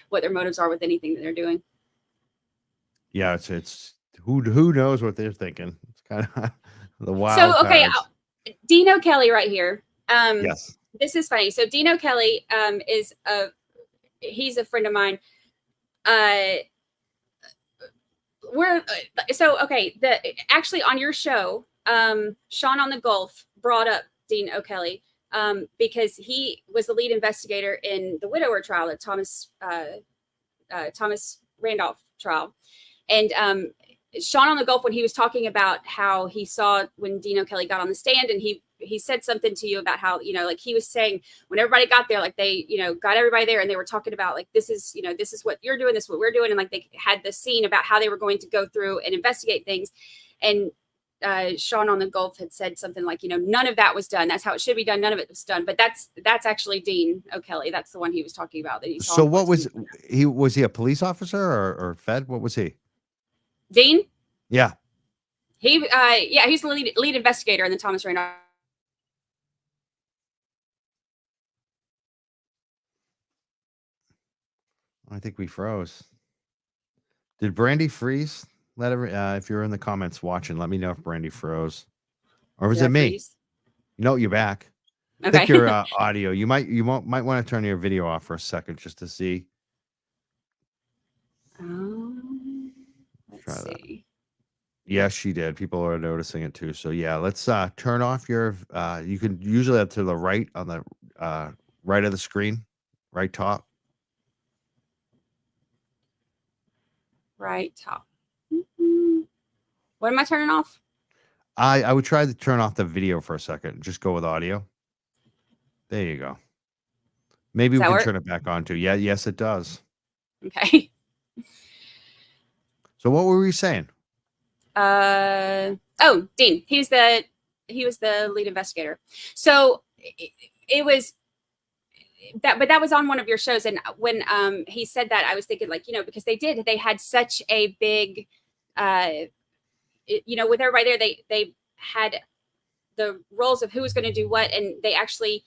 S13: what their motives are with anything that they're doing.
S12: Yeah. It's who knows what they're thinking. It's kind of the wild.
S13: So, okay. Dino Kelly right here.
S12: Yes.
S13: This is funny. So Dino Kelly he's a friend of mine. Actually on your show, Sean on the Gulf brought up Dean O'Kelly because he was the lead investigator in the widower trial, the Thomas Randolph trial. And Sean on the Gulf, when he was talking about how he saw when Dean O'Kelly got on the stand, and he said something to you about how, like he was saying when everybody got there, like they, got everybody there and they were talking about like, this is what you're doing, this is what we're doing. And like they had the scene about how they were going to go through and investigate things. And Sean on the Gulf had said something like, none of that was done. That's how it should be done. None of it was done. But that's actually Dean O'Kelly. That's the one he was talking about. That he saw.
S12: So what was he? Was he a police officer or Fed? What was he?
S13: Dean?
S12: Yeah.
S13: He's the lead investigator in the Thomas Randolph.
S12: I think we froze. Did Brandy freeze? If you're in the comments watching, let me know if Brandy froze, or was it me?
S13: Freeze?
S12: No, you're back.
S13: Okay.
S12: Check your audio. You might want to turn your video off for a second just to see.
S13: Let's see.
S12: Yes, she did. People are noticing it too. So yeah, let's turn off your. You can usually have to the right on the right of the screen, right top.
S13: Right top. What am I turning off?
S12: I would try to turn off the video for a second. Just go with audio. There you go. Maybe we can turn it back on too. Yeah, yes, it does.
S13: Okay.
S12: So what were we saying?
S13: Dean. He was the lead investigator. So it was that, but that was on one of your shows. And when he said that, I was thinking like, because they had such a big, with everybody there, they had the roles of who was going to do what, and they actually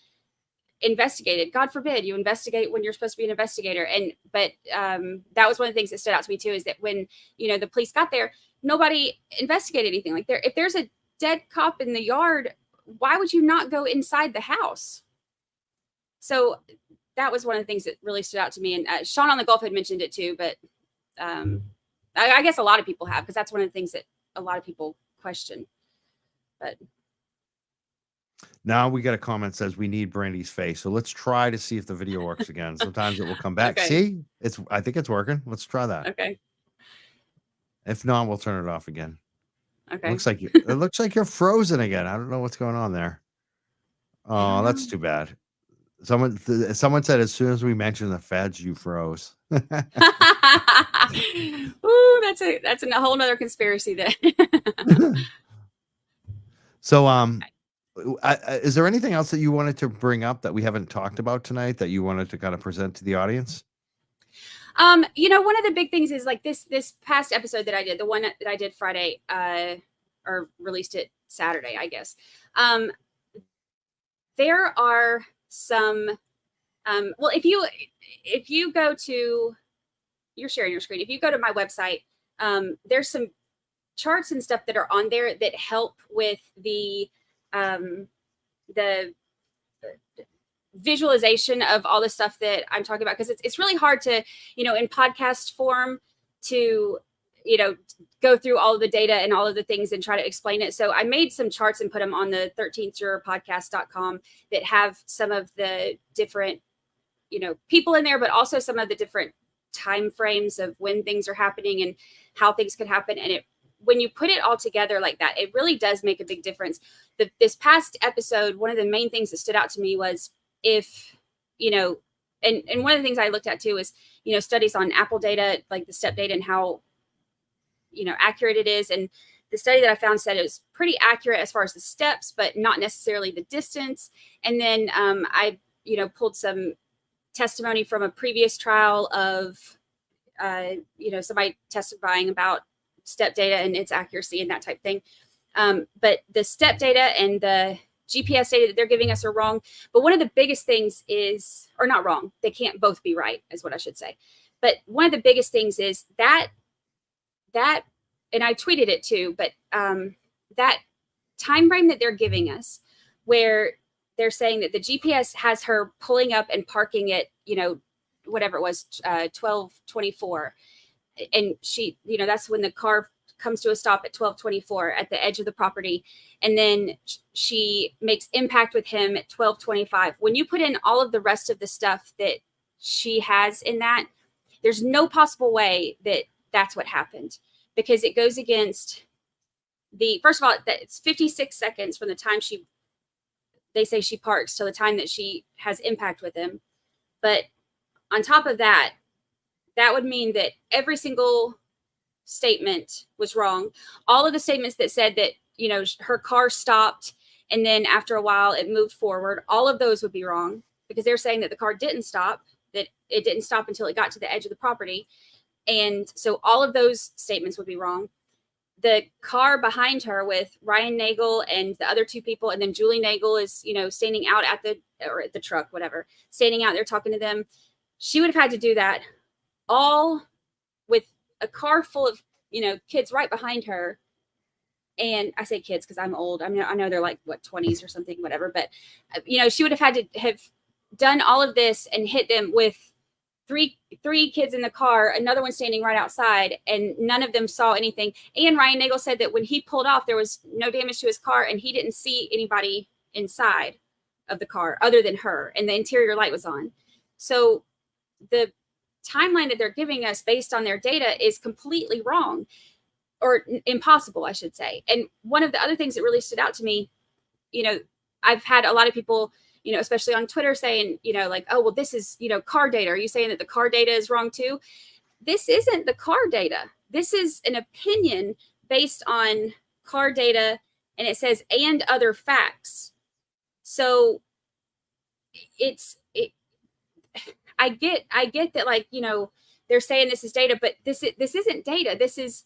S13: investigated. God forbid you investigate when you're supposed to be an investigator. But that was one of the things that stood out to me too, is that when, the police got there, nobody investigated anything. Like if there's a dead cop in the yard, why would you not go inside the house? So that was one of the things that really stood out to me. And Sean on the Gulf had mentioned it too, but I guess a lot of people have, because that's one of the things that a lot of people question. But
S12: now we got a comment that says we need Brandy's face. So let's try to see if the video works again. Sometimes it will come back.
S13: Okay.
S12: See, I think it's working. Let's try that.
S13: Okay.
S12: If not, we'll turn it off again.
S13: Okay.
S12: It looks like you're frozen again. I don't know what's going on there. Oh, that's too bad. Someone said as soon as we mentioned the feds, you froze.
S13: Ooh, that's a whole nother conspiracy then.
S12: So, is there anything else that you wanted to bring up that we haven't talked about tonight that you wanted to kind of present to the audience?
S13: One of the big things is like this past episode that I did, the one that I did Friday, or released it Saturday, I guess. There are some, if you go to, you're sharing your screen. If you go to my website, there's some charts and stuff that are on there that help with the visualization of all the stuff that I'm talking about, because it's really hard to, in podcast form to, go through all of the data and all of the things and try to explain it. So I made some charts and put them on the 13th Juror podcast.com that have some of the different, people in there, but also some of the different time frames of when things are happening and how things could happen. And when you put it all together like that, it really does make a big difference. This past episode, one of the main things that stood out to me was if, and one of the things I looked at too is, studies on Apple data, like the step data and how, accurate it is. And the study that I found said it was pretty accurate as far as the steps, but not necessarily the distance. And then I, pulled some testimony from a previous trial of, somebody testifying about step data and its accuracy and that type of thing. But the step data and the GPS data that they're giving us are wrong. But one of the biggest things is, or not wrong, they can't both be right, is what I should say. But one of the biggest things is that, and I tweeted it too, but that time frame that they're giving us, where they're saying that the GPS has her pulling up and parking at, whatever it was, 12:24. And she, that's when the car comes to a stop at 12:24 at the edge of the property. And then she makes impact with him at 12:25. When you put in all of the rest of the stuff that she has in that, there's no possible way that that's what happened, because it goes against first of all, that it's 56 seconds from the time they say she parks till the time that she has impact with him. But on top of that, that would mean that every single statement was wrong. All of the statements that said that, her car stopped and then after a while it moved forward, all of those would be wrong, because they're saying that the car didn't stop, that it didn't stop until it got to the edge of the property. And so all of those statements would be wrong. The car behind her with Ryan Nagel and the other two people, and then Julie Nagel is, standing out at the truck, whatever, standing out there talking to them. She would have had to do that all with a car full of, kids right behind her. And I say kids because I'm old. I know they're like, 20s or something, whatever. But, she would have had to have done all of this and hit them with three kids in the car, another one standing right outside, and none of them saw anything. And Ryan Nagel said that when he pulled off, there was no damage to his car, and he didn't see anybody inside of the car other than her, and the interior light was on. So the timeline that they're giving us based on their data is completely wrong, or impossible, I should say. And one of the other things that really stood out to me, I've had a lot of people, especially on Twitter saying, like, oh, well, this is, car data. Are you saying that the car data is wrong too? This isn't the car data. This is an opinion based on car data, and it says, and other facts. So I get that, like, they're saying this is data, but this isn't data. This is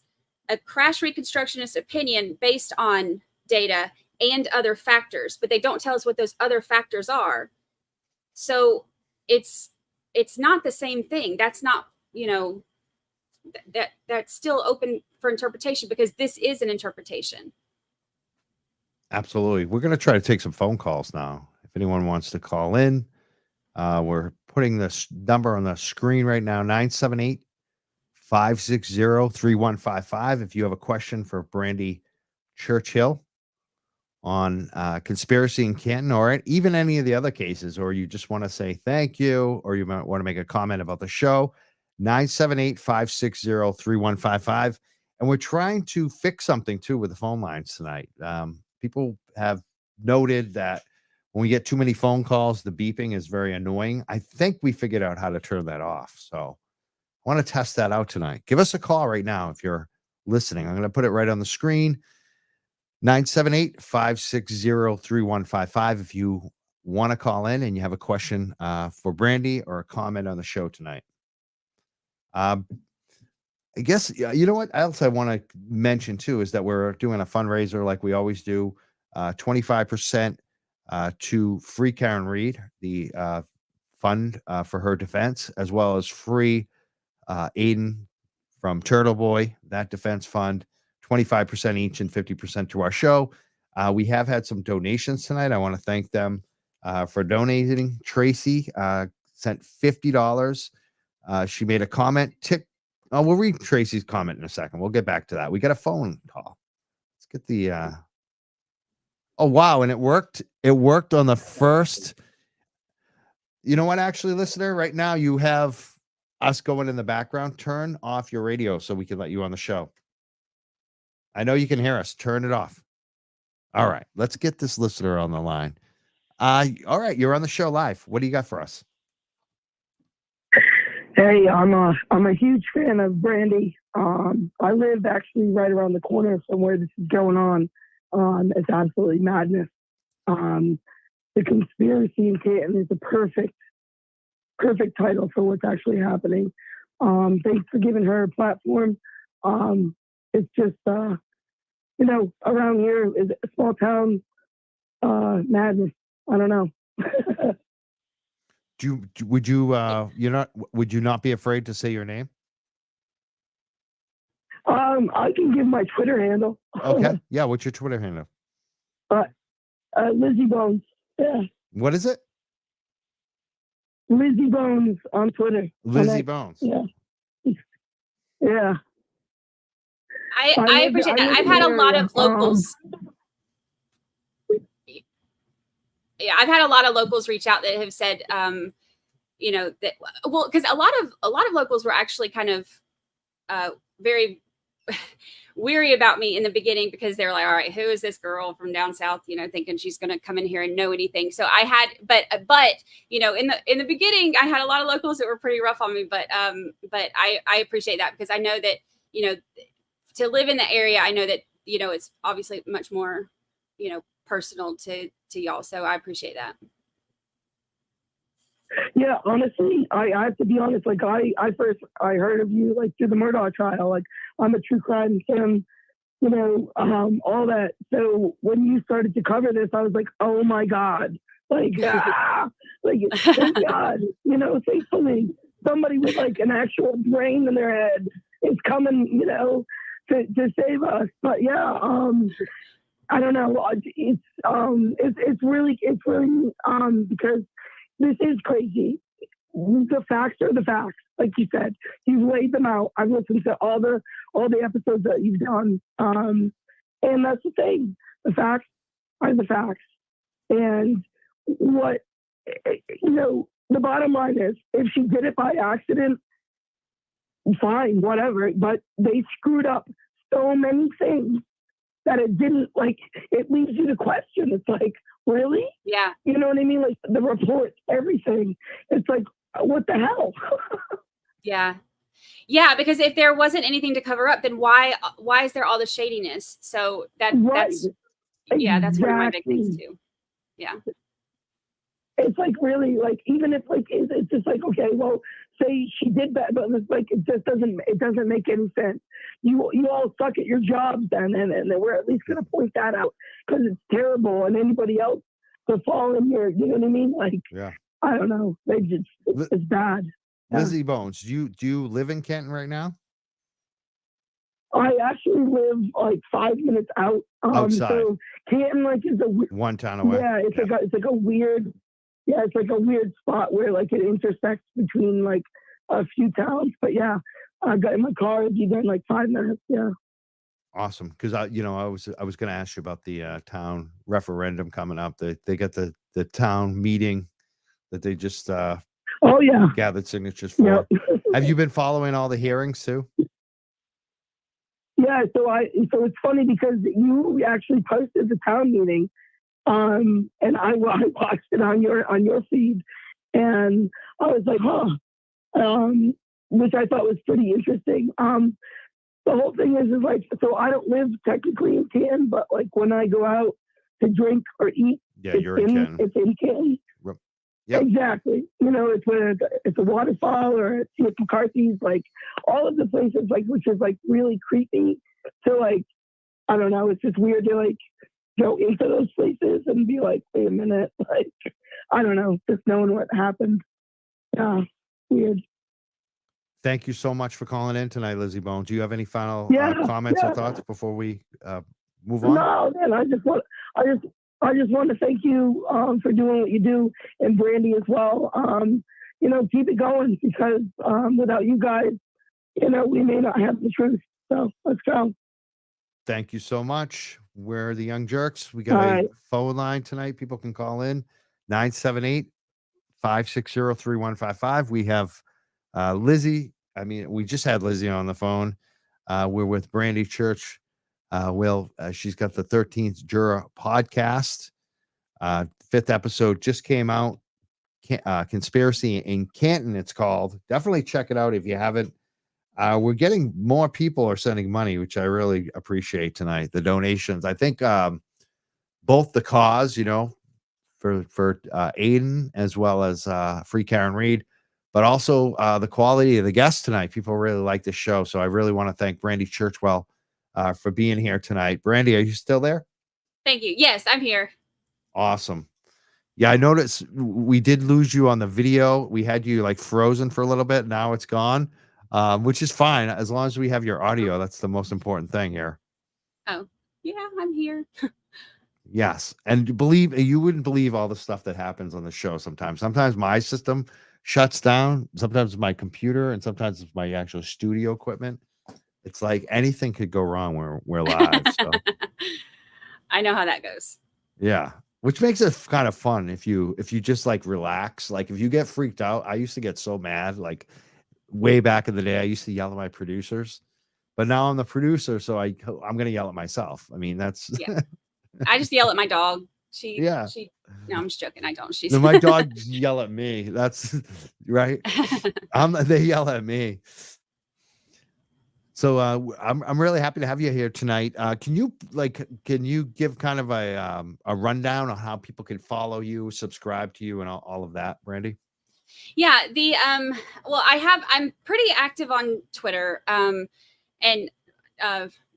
S13: a crash reconstructionist opinion based on data and other factors, but they don't tell us what those other factors are. So it's not the same thing. That's not, that's still open for interpretation, because this is an interpretation.
S12: Absolutely. We're going to try to take some phone calls now. If anyone wants to call in, we're putting this number on the screen right now, 978-560-3155. If you have a question for Brandi Churchwell on conspiracy in Canton, or even any of the other cases, or you just want to say thank you, or you might want to make a comment about the show, 978-560-3155. And we're trying to fix something too with the phone lines tonight. People have noted that when we get too many phone calls, the beeping is very annoying. I think we figured out how to turn that off. So I want to test that out tonight. Give us a call right now if you're listening. I'm going to put it right on the screen. 978-560-3155. If you want to call in and you have a question for Brandi or a comment on the show tonight. I guess, you know what else I want to mention too is that we're doing a fundraiser like we always do, 25% to free Karen Reed, the fund for her defense, as well as free Aiden from Turtle Boy, that defense fund, 25% each and 50% to our show. We have had some donations tonight. I want to thank them for donating. Tracy sent $50. She made a comment. We'll read Tracy's comment in a second. We'll get back to that. We got a phone call. Let's get the oh wow, and it worked. It worked on the first. You know what, actually, listener, right now you have us going in the background. Turn off your radio so we can let you on the show. I know you can hear us. Turn it off. All right, let's get this listener on the line. All right, you're on the show live. What do you got for us?
S14: Hey, I'm a huge fan of Brandy. I live actually right around the corner from where this is going on. It's absolutely madness. The conspiracy in Canton is a perfect title for what's actually happening. Thanks for giving her a platform. It's just, around here is a small town madness. I don't know.
S12: Would you not be afraid to say your name?
S14: I can give my Twitter handle.
S12: Okay. Yeah. What's your Twitter handle?
S14: Lizzie Bones. Yeah.
S12: What is it?
S14: Lizzie Bones on Twitter.
S12: Lizzie Bones.
S14: Yeah. Yeah.
S13: I appreciate that. I've had a lot of locals. Yeah, I've had a lot of locals reach out that have said, that because a lot of locals were actually kind of very weary about me in the beginning because they were like, all right, who is this girl from down south, thinking she's going to come in here and know anything. So I had, but in the beginning, I had a lot of locals that were pretty rough on me, but I appreciate that because I know that, to live in the area, I know that, it's obviously much more, personal to y'all. So I appreciate that.
S14: Yeah, honestly, I have to be honest. Like I heard of you like through the Murdaugh trial. Like I'm a true crime fan, all that. So when you started to cover this, I was like, oh my God, thank God, thankfully somebody with like an actual brain in their head is coming, to save us. But yeah, I don't know. It's really because this is crazy. The facts are the facts, like you said. You've laid them out. I've listened to all the episodes that you've done, and that's the thing. The facts are the facts. And what the bottom line is, if she did it by accident, fine, whatever. But they screwed up so many things that it didn't, like, it leaves you to question. It's like, really?
S13: Yeah.
S14: You know what I mean? Like the reports, everything. It's like, what the hell?
S13: Yeah. Yeah, because if there wasn't anything to cover up, then why is there all the shadiness? So that's that's one of my big things too. Yeah.
S14: It's like really like even if like it's just like, okay, well, say she did that, but it's like it doesn't make any sense. You all suck at your jobs then, and we're at least gonna point that out because it's terrible, and anybody else to fall in here, you know what I mean? Like, yeah, I don't know, it's bad.
S12: Lizzie Bones, do you live in Canton right now?
S14: I actually live like 5 minutes out.
S12: Outside.
S14: So Canton like is a
S12: one town away.
S14: Yeah, it's like a weird. Yeah, it's like a weird spot where like it intersects between like a few towns. But yeah, I got in my car. It'd be there in like 5 minutes. Yeah.
S12: Awesome, because I was going to ask you about the town referendum coming up. They got the town meeting that they just gathered signatures for. Yep. Have you been following all the hearings too?
S14: Yeah, so it's funny because you actually posted the town meeting. And I watched it on your feed, and I was like, which I thought was pretty interesting. The whole thing is like, so I don't live technically in Canton, but like when I go out to drink or eat,
S12: you're in Canton.
S14: It's in Canton.
S12: Yep.
S14: Exactly. It's a waterfall or it's with McCarthy's, like all of the places, like which is like really creepy. So like, I don't know, it's just weird to like go into those places and be like, wait a minute, like, I don't know, just knowing what happened. Yeah, weird.
S12: Thank you so much for calling in tonight, Lizzie Bone. Do you have any final comments or thoughts before we move on?
S14: No, man. I just want to thank you for doing what you do, and Brandy as well. Keep it going, because without you guys, we may not have the truth. So let's go.
S12: Thank you so much. We're the Young Jurks. We got a phone line tonight. People can call in 978-560-3155. We have Lizzie. I mean, we just had Lizzie on the phone. We're with Brandi Church. She's got the 13th Juror podcast. 5th episode just came out. Conspiracy in Canton, it's called. Definitely check it out if you haven't. We're getting more people are sending money, which I really appreciate tonight. The donations. I think both the cause, for Aiden, as well as Free Karen Reed, but also the quality of the guests tonight. People really like this show. So I really want to thank Brandi Churchwell for being here tonight. Brandi, are you still there?
S13: Thank you. Yes, I'm here.
S12: Awesome. Yeah, I noticed we did lose you on the video. We had you like frozen for a little bit. Now it's gone, which is fine. As long as we have your audio, that's the most important thing here.
S13: Oh, yeah, I'm here.
S12: Yes. And you wouldn't believe all the stuff that happens on the show sometimes. Sometimes my system shuts down. Sometimes my computer, and sometimes it's my actual studio equipment. It's like anything could go wrong when we're live. So.
S13: I know how that goes.
S12: Yeah. Which makes it kind of fun if you just like relax. Like if you get freaked out, I used to get so mad. Like way back in the day, I used to yell at my producers, but now I'm the producer, so I'm gonna yell at myself. I mean, that's
S13: yeah. I just yell at my dog.
S12: No,
S13: I'm just joking. I don't.
S12: No, my dogs yell at me. That's right. They yell at me. So I'm really happy to have you here tonight. Can you give kind of a rundown on how people can follow you, subscribe to you, and all of that, Brandi?
S13: Yeah, I'm pretty active on Twitter. And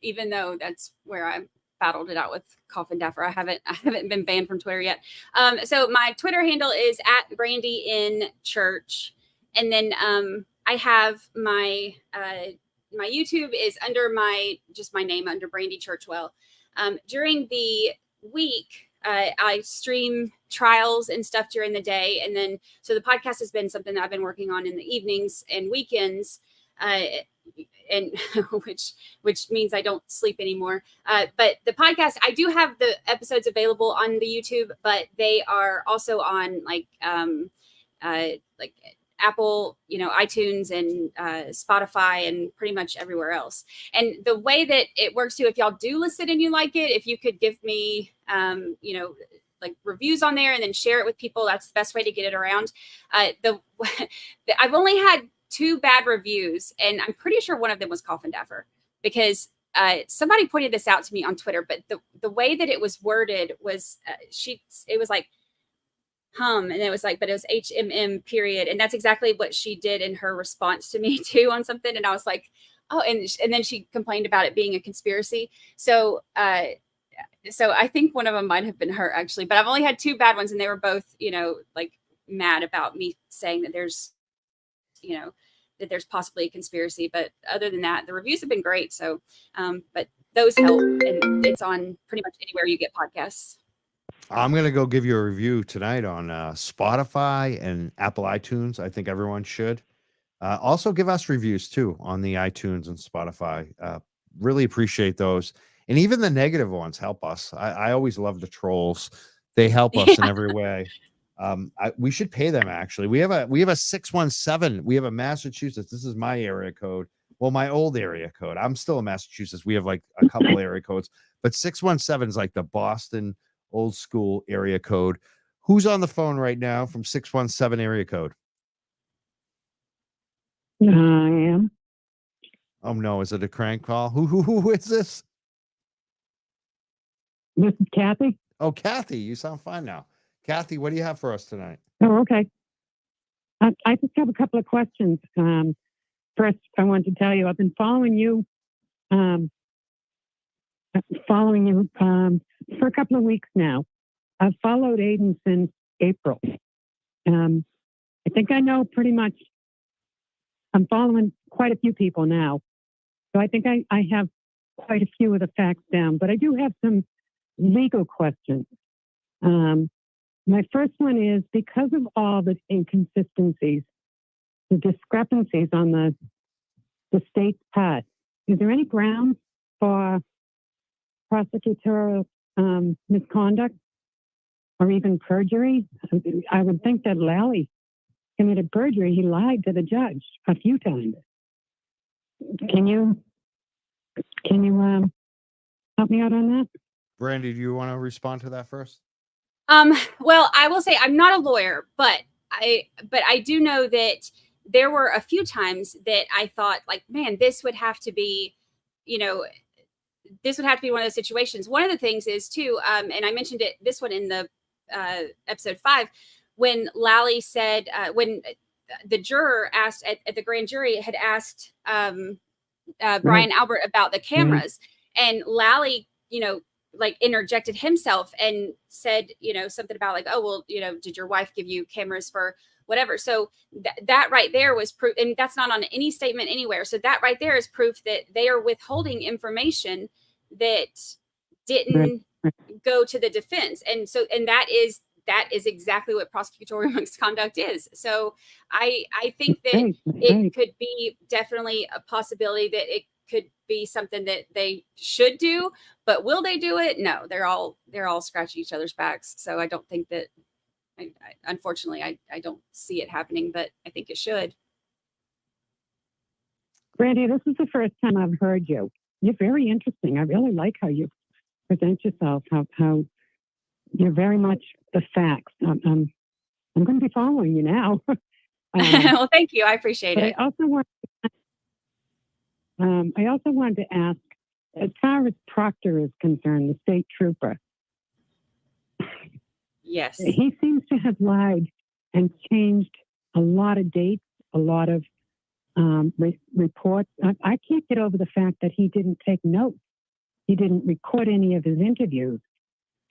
S13: even though that's where I battled it out with Coffin Daffer, I haven't been banned from Twitter yet. So my Twitter handle is @Brandi in Church, and then I have my YouTube is under my name, under Brandi Churchwell. During the week, I stream trials and stuff during the day. And then, so the podcast has been something that I've been working on in the evenings and weekends, and which means I don't sleep anymore. But the podcast, I do have the episodes available on the YouTube, but they are also on like Apple, iTunes and Spotify and pretty much everywhere else. And the way that it works too, if y'all do listen and you like it, if you could give me, like reviews on there and then share it with people, that's the best way to get it around. I've only had 2 bad reviews, and I'm pretty sure one of them was Coffin Daffer, because somebody pointed this out to me on Twitter, but the way that it was worded was it was like hum, and it was like, but it was HMM period. And that's exactly what she did in her response to me too on something. And I was like, oh, and then she complained about it being a conspiracy. So I think one of them might have been her actually, but I've only had 2 bad ones, and they were both, like mad about me saying that there's, that there's possibly a conspiracy. But other than that, the reviews have been great. So, but those help, and it's on pretty much anywhere you get podcasts.
S12: I'm going to go give you a review tonight on Spotify and Apple iTunes. I think everyone should. Also give us reviews too on the iTunes and Spotify. Really appreciate those. And even the negative ones help us. I always love the trolls. They help us in every way. We should pay them, actually. We have a 617. We have a Massachusetts. This is my area code. Well, my old area code. I'm still in Massachusetts. We have like a couple area codes, but 617 is like the Boston old school area code. Who's on the phone right now from 617 area code?
S14: I am.
S12: Oh no, is it a crank call? Who is this?
S14: This is Kathy.
S12: Oh, Kathy, you sound fine now. Kathy, what do you have for us tonight?
S14: Oh, okay. I just have a couple of questions. First, I want to tell you I've been following you for a couple of weeks now. I've followed Aiden since April. I think I know pretty much
S15: I'm following quite a few people now. So I think I have quite a few of the facts down, but I do have some legal questions. My first one is, because of all the inconsistencies, the discrepancies on the state's part, is there any grounds for prosecutorial misconduct or even perjury? I would think that Lally committed perjury. He lied to the judge a few times. Can you help me out on that?
S12: Brandy, do you want to respond to that first?
S13: Well, I will say I'm not a lawyer, but I do know that there were a few times that I thought, like, man, this would have to be, this would have to be one of those situations. One of the things is too, and I mentioned this one in the episode 5, when Lally said, when the juror asked at the grand jury had asked Brian Albert about the cameras, and Lally, like interjected himself and said, something about like, oh, well, did your wife give you cameras for whatever? So that right there was proof, and that's not on any statement anywhere. So that right there is proof that they are withholding information that didn't go to the defense. And so, and that is exactly what prosecutorial misconduct is. So I think that it could be definitely a possibility that it could be something that they should do, but will they do it? No, they're all scratching each other's backs. So I don't think that, unfortunately, I don't see it happening, but I think it should.
S15: Brandy, this is the first time I've heard you. You're very interesting. I really like how you present yourself, how you're very much the facts. I'm going to be following you now.
S13: Well, thank you. I appreciate it.
S15: I also wanted to ask, as far as Proctor is concerned, the state trooper.
S13: Yes.
S15: He seems to have lied and changed a lot of dates, a lot of reports. I can't get over the fact that he didn't take notes. He didn't record any of his interviews.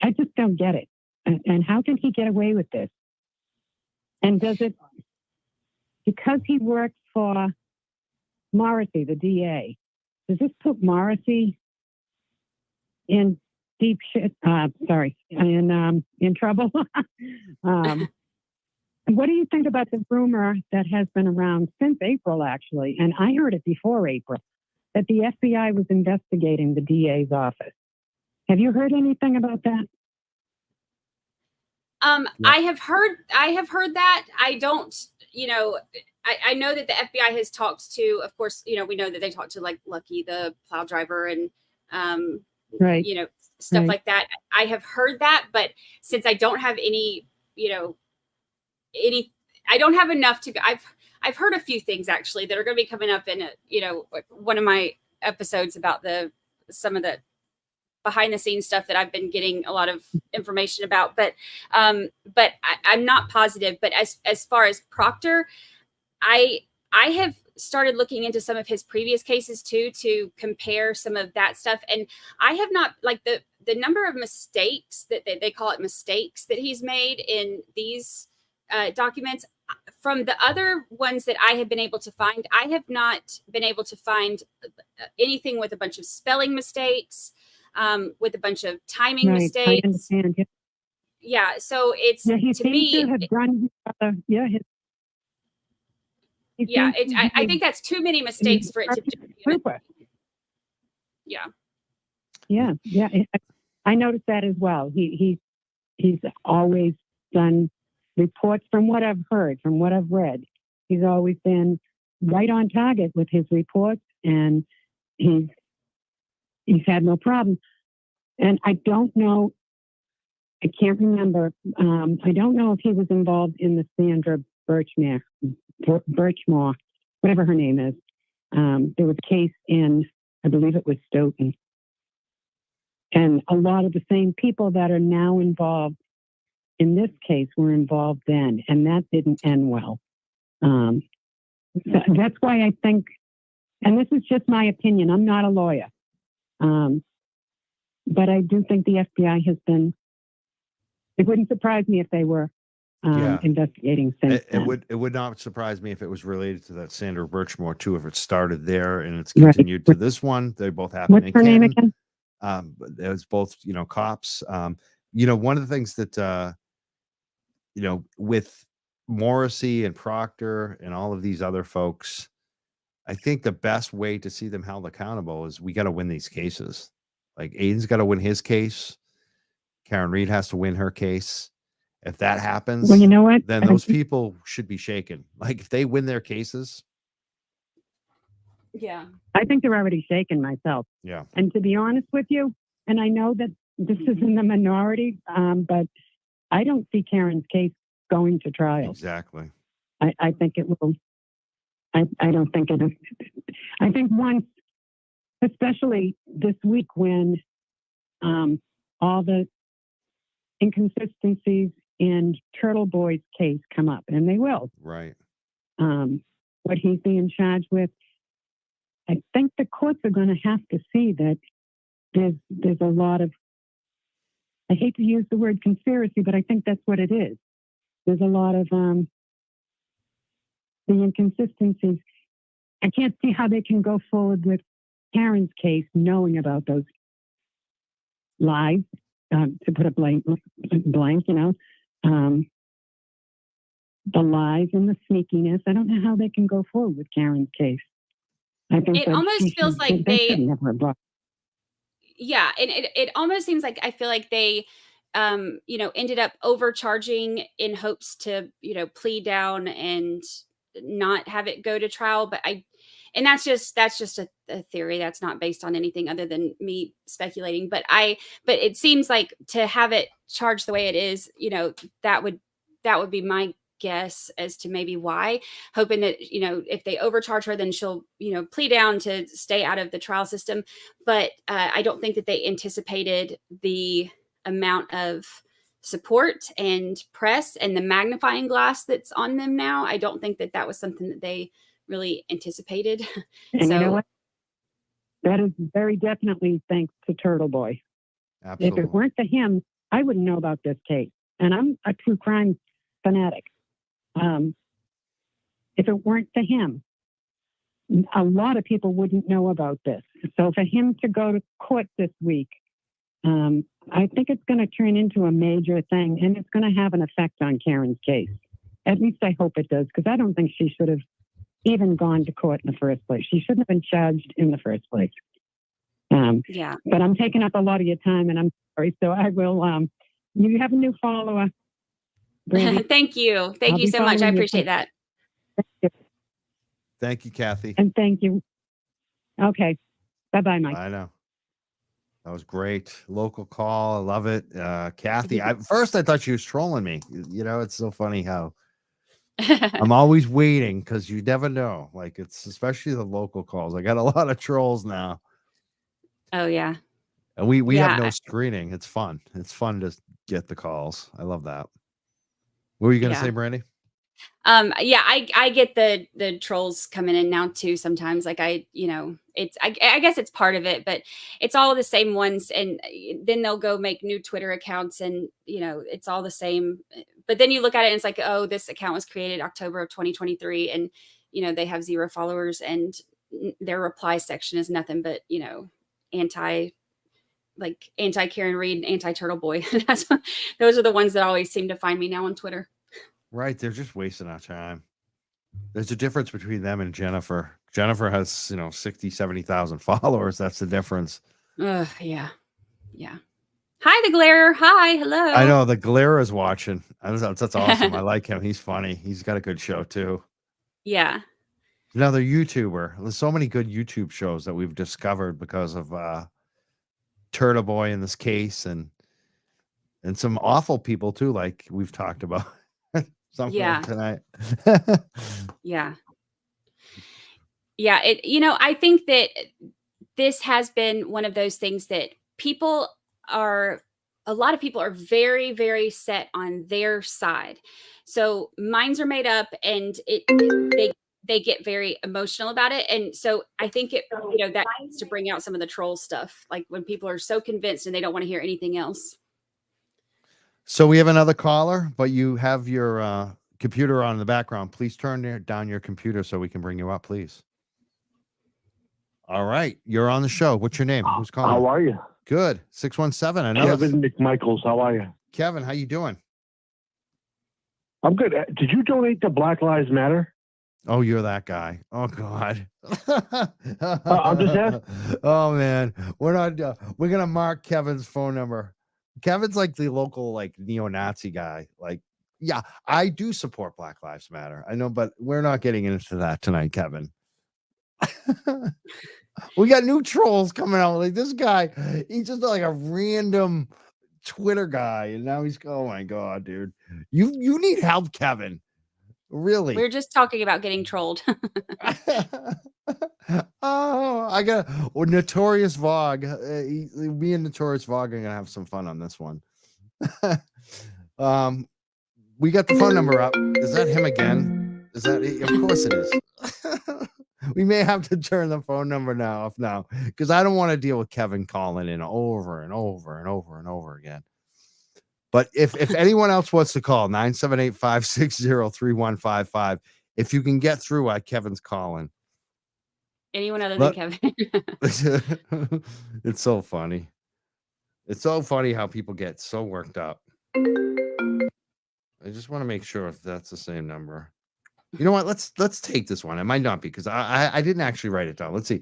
S15: I just don't get it. And how can he get away with this? And does it, because he works for Morrissey, the DA, does this put Morrissey in deep shit? In trouble? What do you think about the rumor that has been around since April, actually, and I heard it before April, that the FBI was investigating the DA's office? Have you heard anything about that?
S13: I have heard that. I don't, I know that the FBI has talked to, of course, we know that they talked to like Lucky, the plow driver, and, stuff like that. I have heard that, but since I don't have any, I don't have enough to go. I've heard a few things actually that are going to be coming up in one of my episodes about some of the behind the scenes stuff that I've been getting a lot of information about, but I'm not positive. But as far as Proctor, I have started looking into some of his previous cases too, to compare some of that stuff. And I have not, like, the number of mistakes that they call it mistakes that he's made in these documents from the other ones that I have been able to find. I have not been able to find anything with a bunch of spelling mistakes, with a bunch of timing mistakes.
S15: I understand.
S13: Yeah. So it's,
S15: to
S13: me,
S15: to have done,
S13: I think that's too many mistakes for it to be. Yeah.
S15: I noticed that as well. He's always done reports, from what I've heard, from what I've read. He's always been right on target with his reports, and he's had no problem. And I don't know, I can't remember. I don't know if he was involved in the Sandra Birchmore, whatever her name is. There was a case in, I believe it was Stoughton. And a lot of the same people that are now involved in this case were involved then, and that didn't end well. So that's why I think, and this is just my opinion, I'm not a lawyer, but I do think the FBI has been, it wouldn't surprise me if they were investigating since
S12: It
S15: then.
S12: would not surprise me if it was related to that Sandra Birchmore too. If it started there and it's
S15: Right.
S12: continued to this one, they both happen
S15: What's
S12: in
S15: her name
S12: Canton.
S15: again?
S12: But it was both, cops. One of the things that with Morrissey and Proctor and all of these other folks, I think the best way to see them held accountable is we got to win these cases. Like Aiden's got to win his case. Karen Reed has to win her case. If that happens,
S15: Well, you know what?
S12: then those people should be shaken. Like if they win their cases.
S13: Yeah.
S15: I think they're already shaken myself.
S12: Yeah.
S15: And to be honest with you, and I know that this is in the minority, but I don't see Karen's case going to trial.
S12: Exactly.
S15: I think it will. I don't think it is. I think once, especially this week when all the inconsistencies in Turtle Boy's case come up, and they will.
S12: Right.
S15: What he's being charged with, I think the courts are going to have to see that there's a lot of, I hate to use the word conspiracy, but I think that's what it is. There's a lot of the inconsistencies. I can't see how they can go forward with Karen's case knowing about those lies, to put a blank, the lies and the sneakiness. I don't know how they can go forward with Karen's case. I think
S13: It almost feels like
S15: they shouldn't have her brought.
S13: Yeah, and it almost seems like I feel like they ended up overcharging in hopes to, plead down and not have it go to trial. But that's just a theory. That's not based on anything other than me speculating. But it seems like to have it charged the way it is, that would be my guess as to maybe why, hoping that, if they overcharge her, then she'll, plead down to stay out of the trial system. But I don't think that they anticipated the amount of support and press and the magnifying glass that's on them now. I don't think that was something that they really anticipated.
S15: And you know what? That is very definitely thanks to Turtle Boy.
S12: Absolutely.
S15: If it weren't for him, I wouldn't know about this case. And I'm a true crime fanatic. If it weren't for him, a lot of people wouldn't know about this. So for him to go to court this week, I think it's going to turn into a major thing, and it's going to have an effect on Karen's case. At least I hope it does, because I don't think she should have even gone to court in the first place. She shouldn't have been charged in the first place.
S13: Yeah.
S15: But I'm taking up a lot of your time, and I'm sorry. So I will. You have a new follower, Brandy.
S13: Thank you. Thank you so much. I appreciate that.
S12: Thank you, Kathy.
S15: And thank you. Okay. Bye-bye, Mike.
S12: I know. That was great. Local call. I love it. Kathy, first I thought she was trolling me. It's so funny how I'm always waiting because you never know. Like it's especially the local calls. I got a lot of trolls now.
S13: Oh, yeah.
S12: And we have no screening. It's fun. It's fun to get the calls. I love that. What were you going to say, Brandy?
S13: I get the trolls coming in now too sometimes. Like I guess it's part of it, but it's all the same ones, and then they'll go make new Twitter accounts, and it's all the same. But then you look at it and it's like, oh, this account was created October of 2023, and they have 0 followers, and their reply section is nothing but anti Karen Reed and anti Turtle Boy. Those are the ones that always seem to find me now on Twitter.
S12: Right. They're just wasting our time. There's a difference between them and Jennifer. Jennifer has, 60, 70,000 followers. That's the difference.
S13: Yeah. Yeah. Hi, the Glare. Hi. Hello.
S12: I know the Glare is watching. That's awesome. I like him. He's funny. He's got a good show too.
S13: Yeah.
S12: Another YouTuber. There's so many good YouTube shows that we've discovered because of Turtle Boy in this case, and some awful people too, like we've talked about.
S13: Yeah.
S12: Tonight.
S13: Yeah. I think that this has been one of those things that a lot of people are very, very set on their side. So minds are made up, and they get very emotional about it. And so I think that needs to bring out some of the troll stuff, like when people are so convinced and they don't want to hear anything else.
S12: So we have another caller, but you have your computer on in the background. Please turn down your computer so we can bring you up, please. All right. You're on the show. What's your name? Who's calling?
S16: How are you?
S12: Good. 617.
S16: Kevin McMichaels. How are you?
S12: Kevin, how you doing?
S16: I'm good. Did you donate to Black Lives Matter?
S12: Oh, you're that guy. Oh God.
S16: I'm just asking.
S12: Oh man, we're not. We're gonna mark Kevin's phone number. Kevin's like the local like neo-Nazi guy. Like, yeah, I do support Black Lives Matter. I know, but we're not getting into that tonight, Kevin. We got new trolls coming out. Like this guy, he's just like a random Twitter guy, and now he's oh my God, dude. You need help, Kevin. Really?
S13: We're just talking about getting trolled.
S12: Oh, I got Notorious Vog. Me and Notorious Vog are gonna have some fun on this one. We got the phone number up. Is that him again? Is that? Of course it is. We may have to turn the phone number off now because I don't want to deal with Kevin calling in over and over and over and over again. But if anyone else wants to call, 978-560-3155. If you can get through, Kevin's calling.
S13: Anyone other than Kevin.
S12: It's so funny. It's so funny how people get so worked up. I just want to make sure if that's the same number. You know what? Let's take this one. It might not be because I didn't actually write it down. Let's see.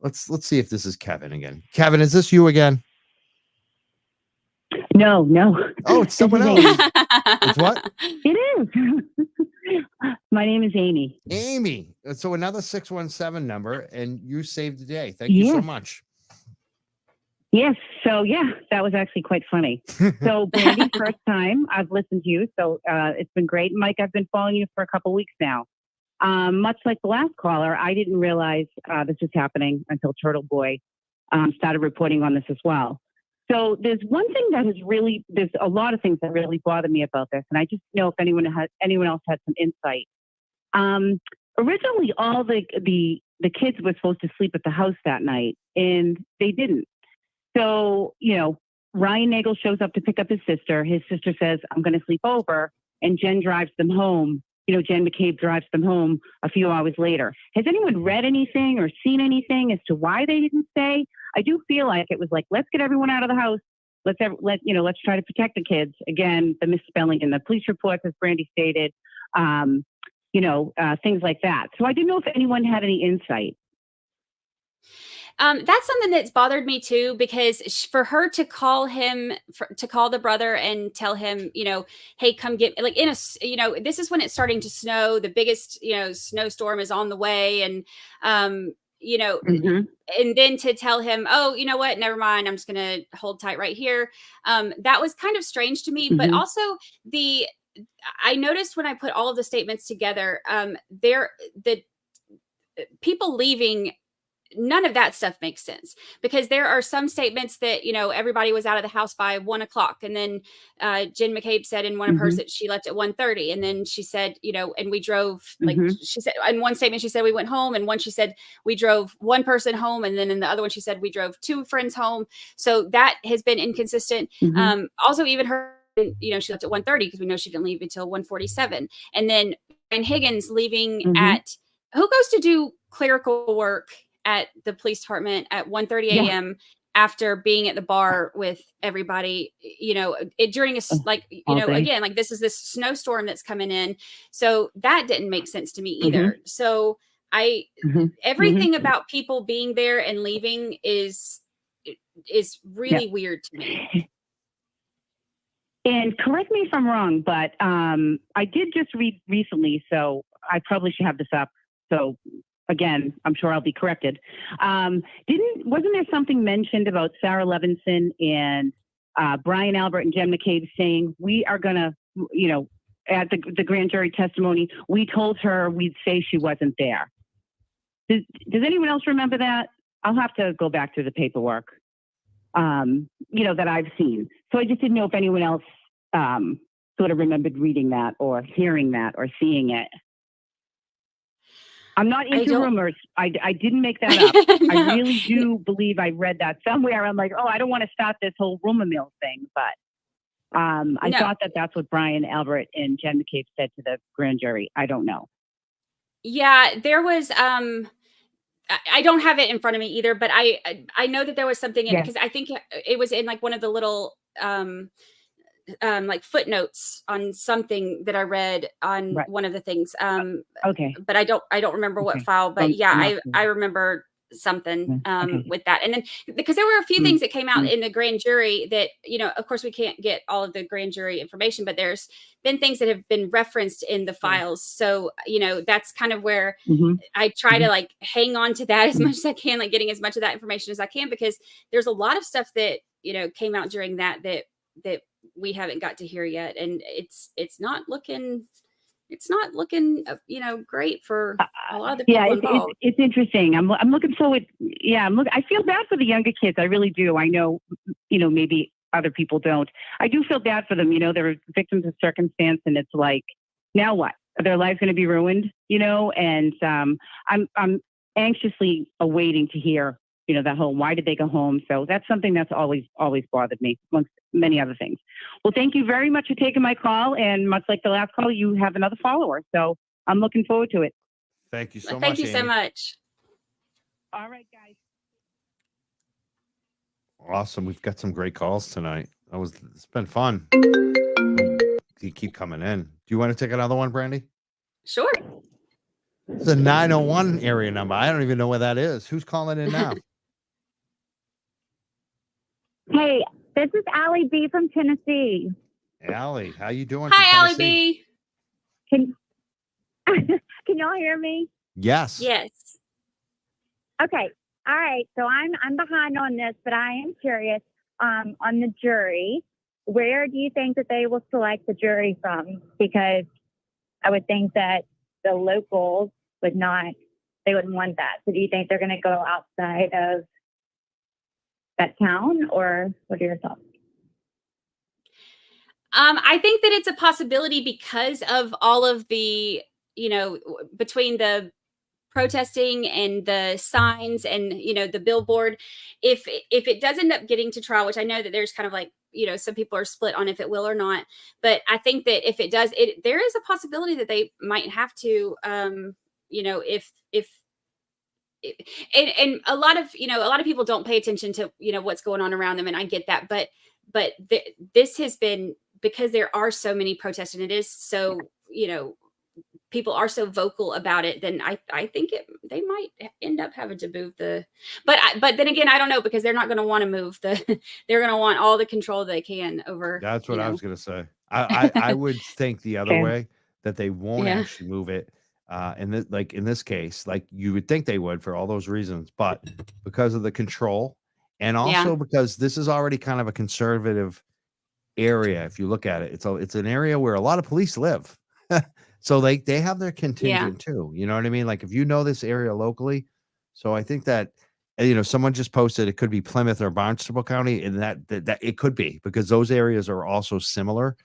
S12: Let's see if this is Kevin again. Kevin, is this you again?
S15: No.
S12: Oh, it's someone else. It's what?
S15: It is. My name is Amy.
S12: Amy. So another 617 number, and you saved the day. Thank you so much.
S15: Yes. So that was actually quite funny. So Brandy, first time I've listened to you, so it's been great. Mike, I've been following you for a couple weeks now. Much like the last caller, I didn't realize this was happening until Turtle Boy started reporting on this as well. So there's one thing that there's a lot of things that really bother me about this, and I just know if anyone else had some insight. Originally, all the kids were supposed to sleep at the house that night, and they didn't. So, Ryan Nagel shows up to pick up his sister. His sister says, I'm going to sleep over, and Jen drives them home. Jen McCabe drives them home a few hours later. Has anyone read anything or seen anything as to why they didn't stay? I do feel like it was like, let's get everyone out of the house. Let's try to protect the kids. Again, the misspelling in the police reports, as Brandy stated, things like that. So I didn't know if anyone had any insight.
S13: That's something that's bothered me too, because for her to call the brother and tell him, hey, come get, like this is when it's starting to snow. The biggest, snowstorm is on the way. And, and then to tell him, oh, you know what, never mind. I'm just going to hold tight right here. That was kind of strange to me, but also I noticed when I put all of the statements together, the people leaving, none of that stuff makes sense, because there are some statements that, everybody was out of the house by 1:00. And then Jen McCabe said in one of hers that she left at 1:30. And then she said, and we drove, like she said in one statement, she said we went home. And one, she said we drove one person home. And then in the other one, she said we drove two friends home. So that has been inconsistent. Also, even her, she left at 1:30 because we know she didn't leave until 1:47. And then Ryan Higgins leaving at, who goes to do clerical work at the police department at 1:30 a.m. after being at the bar with everybody, during a, again, like this is this snowstorm that's coming in. So that didn't make sense to me either. So everything about people being there and leaving is really weird to me.
S15: And correct me if I'm wrong, but I did just read recently, so I probably should have this up. So again, I'm sure I'll be corrected. Wasn't there something mentioned about Sarah Levinson and Brian Albert and Jen McCabe saying, we are going to, at the grand jury testimony, we told her we'd say she wasn't there. Does anyone else remember that? I'll have to go back to the paperwork, that I've seen. So I just didn't know if anyone else sort of remembered reading that or hearing that or seeing it. I'm not into rumors. I didn't make that up. No. I really do believe I read that somewhere. I'm like, I don't want to start this whole rumor mill thing, but
S17: I
S13: No.
S17: thought that that's what Brian Albert and Jen McCabe said to the grand jury. I don't know.
S13: Yeah, there was I don't have it in front of me either, but I know that there was something in it
S17: Yeah.
S13: because I think it was in like one of the little like footnotes on something that I read on
S17: Right.
S13: one of the things.
S17: Okay.
S13: But I don't remember what
S17: Okay.
S13: file, but yeah,
S17: I'm not
S13: I
S17: sure.
S13: remember something
S17: Okay.
S13: with that. And then because there were a few things that came out
S17: Mm.
S13: in the grand jury that, of course we can't get all of the grand jury information, but there's been things that have been referenced in the files. So, that's kind of where I try to like hang on to that as much as I can, like getting as much of that information as I can, because there's a lot of stuff that, came out during that we haven't got to hear yet. And it's not looking great for a lot of the people
S17: Yeah,
S13: involved.
S17: it's interesting. I'm looking forward. Yeah, I feel bad for the younger kids. I really do. I know, maybe other people don't. I do feel bad for them. They're victims of circumstance, and it's like, now what? Are their lives going to be ruined? And I'm anxiously awaiting to hear, that whole why did they go home? So that's something that's always bothered me, amongst many other things. Well, thank you very much for taking my call. And much like the last call, you have another follower. So I'm looking forward to it.
S12: Thank you so much.
S13: Thank you so
S12: Amy.
S13: much.
S17: All right, guys.
S12: Awesome. We've got some great calls tonight. It's been fun. You keep coming in. Do you want to take another one, Brandy?
S13: Sure.
S12: It's a 901 area number. I don't even know where that is. Who's calling in now?
S18: Hey, this is Allie B from Tennessee.
S12: Allie, how you doing?
S13: Hi, Allie B.
S18: Can y'all hear me?
S12: Yes.
S13: Yes.
S18: Okay. All right. So I'm behind on this, but I am curious on the jury. Where do you think that they will select the jury from? Because I would think that the locals wouldn't want that. So do you think they're going to go outside of that town, or what are your thoughts?
S13: I think that it's a possibility because of all of the, between the protesting and the signs and, the billboard. If it does end up getting to trial, which I know that there's kind of like, some people are split on if it will or not. But I think that if it does, there is a possibility that they might have to, and a lot of people don't pay attention to what's going on around them, and I get that, but this has been, because there are so many protests and it is so people are so vocal about it, then I think they might end up having to move but then again, I don't know, because they're not going to want to move they're going to want all the control they can over.
S12: That's what I was going to say. I would think the other way, that they won't actually move it. In this case, like you would think they would for all those reasons, but because of the control, and also because this is already kind of a conservative area. If you look at it, it's an area where a lot of police live. So they have their contingent too. You know what I mean? Like if you know this area locally. So I think that, someone just posted, it could be Plymouth or Barnstable County, and that it could be, because those areas are also similar,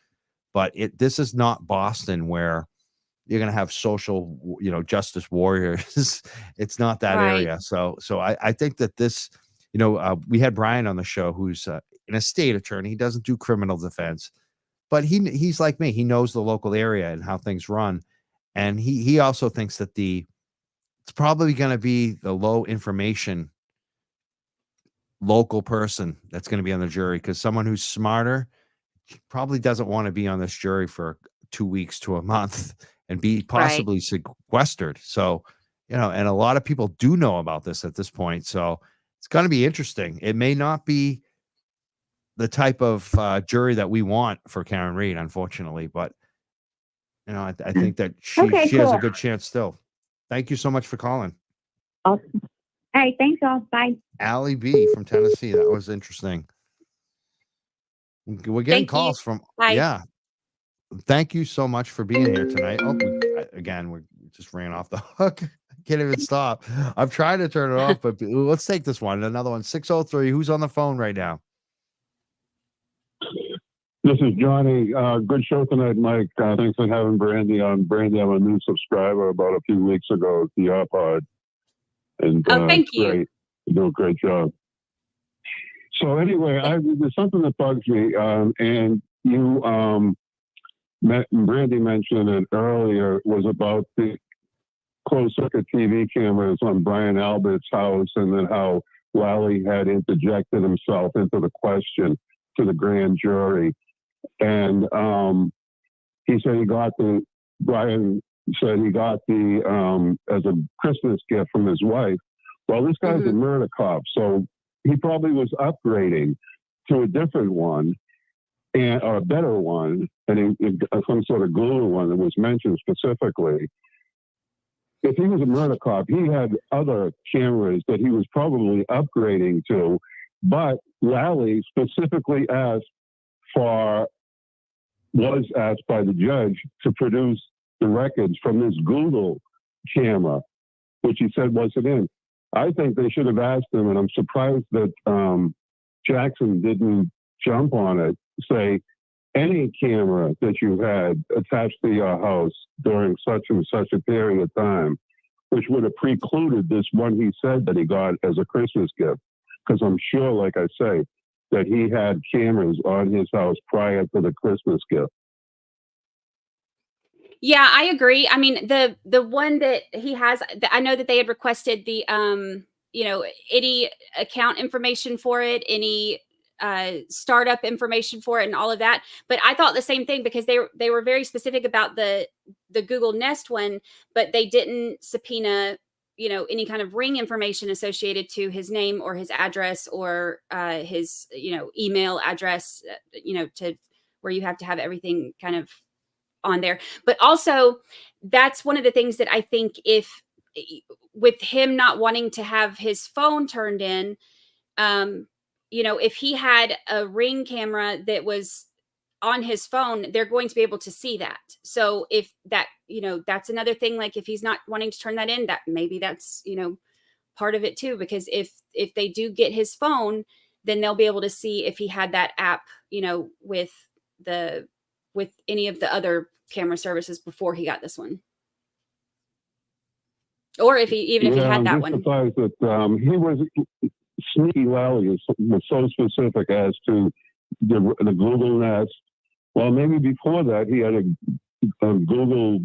S12: but this is not Boston where you're going to have social, justice warriors. It's not that area. So I think that this, we had Brian on the show, who's an estate attorney. He doesn't do criminal defense, but he's like me. He knows the local area and how things run. And he also thinks that it's probably going to be the low information local person that's going to be on the jury, because someone who's smarter probably doesn't want to be on this jury for 2 weeks to a month and be possibly sequestered. So, and a lot of people do know about this at this point. So it's going to be interesting. It may not be the type of jury that we want for Karen Reed, unfortunately, but I think that she has a good chance still. Thank you so much for calling.
S18: Awesome. All right. Thanks, all. Bye.
S12: Allie B from Tennessee. That was interesting. We're getting calls from, Thank you so much for being here tonight. Oh, we just ran off the hook. I can't even stop. I'm trying to turn it off, but let's take this one. Another one. 603. Who's on the phone right now?
S16: This is Johnny. Good show tonight, Mike. Thanks for having Brandy on. Brandy, I'm a new subscriber about a few weeks ago to your pod. And
S13: thank you.
S16: Great. You do a great job. So anyway, there's something that bugs me, and Brandy mentioned it earlier, was about the closed circuit TV cameras on Brian Albert's house, and then how Lally had interjected himself into the question to the grand jury. And he said Brian said he got the as a Christmas gift from his wife. Well, this guy's a murder cop, so he probably was upgrading to a different one, or a better one, and some sort of Google one that was mentioned specifically. If he was a murder cop, he had other cameras that he was probably upgrading to, but Lally specifically was asked by the judge to produce the records from this Google camera, which he said wasn't in. I think they should have asked him, and I'm surprised that Jackson didn't jump on it, say, any camera that you had attached to your house during such and such a period of time, which would have precluded this one he said that he got as a Christmas gift. Because I'm sure, like I say, that he had cameras on his house prior to the Christmas gift.
S13: Yeah, I agree. I mean, the one that he has, I know that they had requested the, any account information for it, any startup information for it, and all of that. But I thought the same thing, because they were very specific about the Google Nest one, but they didn't subpoena, any kind of ring information associated to his name or his address or his, email address, to where you have to have everything kind of on there. But also, that's one of the things that I think, if with him not wanting to have his phone turned in, if he had a Ring camera that was on his phone, they're going to be able to see that. So if that, that's another thing, like if he's not wanting to turn that in, that maybe that's, part of it too, because if they do get his phone, then they'll be able to see if he had that app, with any of the other camera services before he got this one. Or if he had that one.
S16: I'm surprised that he was Sneaky Lally was so specific as to the Google Nest. Well, maybe before that he had a Google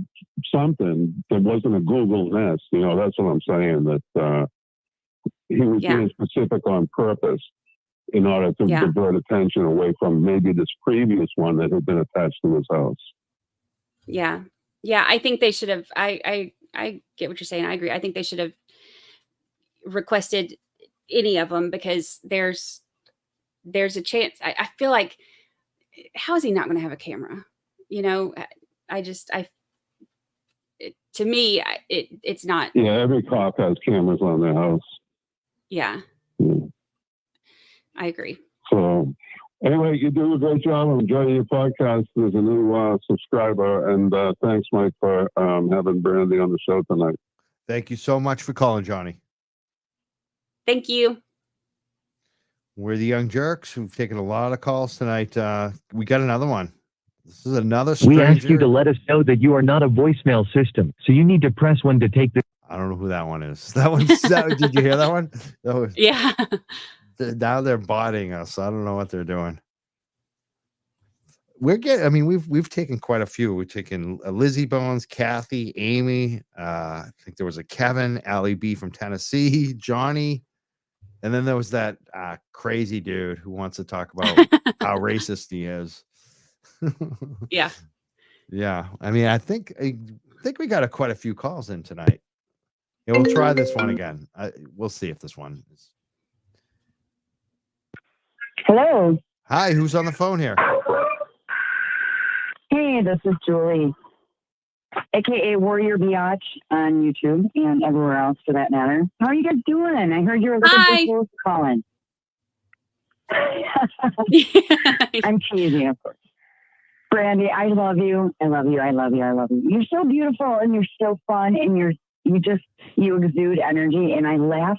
S16: something that wasn't a Google Nest. That's what I'm saying. That he was being specific on purpose in order to divert attention away from maybe this previous one that had been attached to his house.
S13: Yeah. Yeah. I think they should have, I get what you're saying. I agree. I think they should have requested any of them, because there's a chance. I feel like, how is he not going to have a camera? To me, it's not.
S16: Yeah. Every cop has cameras on their house.
S13: Yeah. I agree.
S16: So anyway, you do a great job. I'm enjoying your podcast. There's a new subscriber, and thanks, Mike, for having Brandy on the show tonight.
S12: Thank you so much for calling, Johnny.
S13: Thank you.
S12: We're the Young Jurks. We've taken a lot of calls tonight. We got another one. This is another
S19: stranger. We ask you
S12: stranger.
S19: to let us know that you are not a voicemail system, so you need to press 1 to take the.
S12: I don't know who that one is. That one's. Did you hear that one?
S13: Yeah.
S12: Now they're botting us. I don't know what they're doing. We've taken quite a few. We've taken Lizzie Bones, Kathy, Amy. I think there was a Kevin, Allie B from Tennessee, Johnny, and then there was that crazy dude who wants to talk about how racist he is.
S13: Yeah.
S12: Yeah. I think we got quite a few calls in tonight. Yeah, we'll try this one again. We'll see if this one is.
S20: Hello.
S12: Hi, who's on the phone here?
S20: Hey, this is Julie, aka Warrior Biatch on YouTube and everywhere else for that matter. How are you guys doing? I heard you were looking for calling. I'm cheesy, of course. Brandy, I love you. I love you. I love you. I love you. You're so beautiful and you're so fun and you exude energy, and I laugh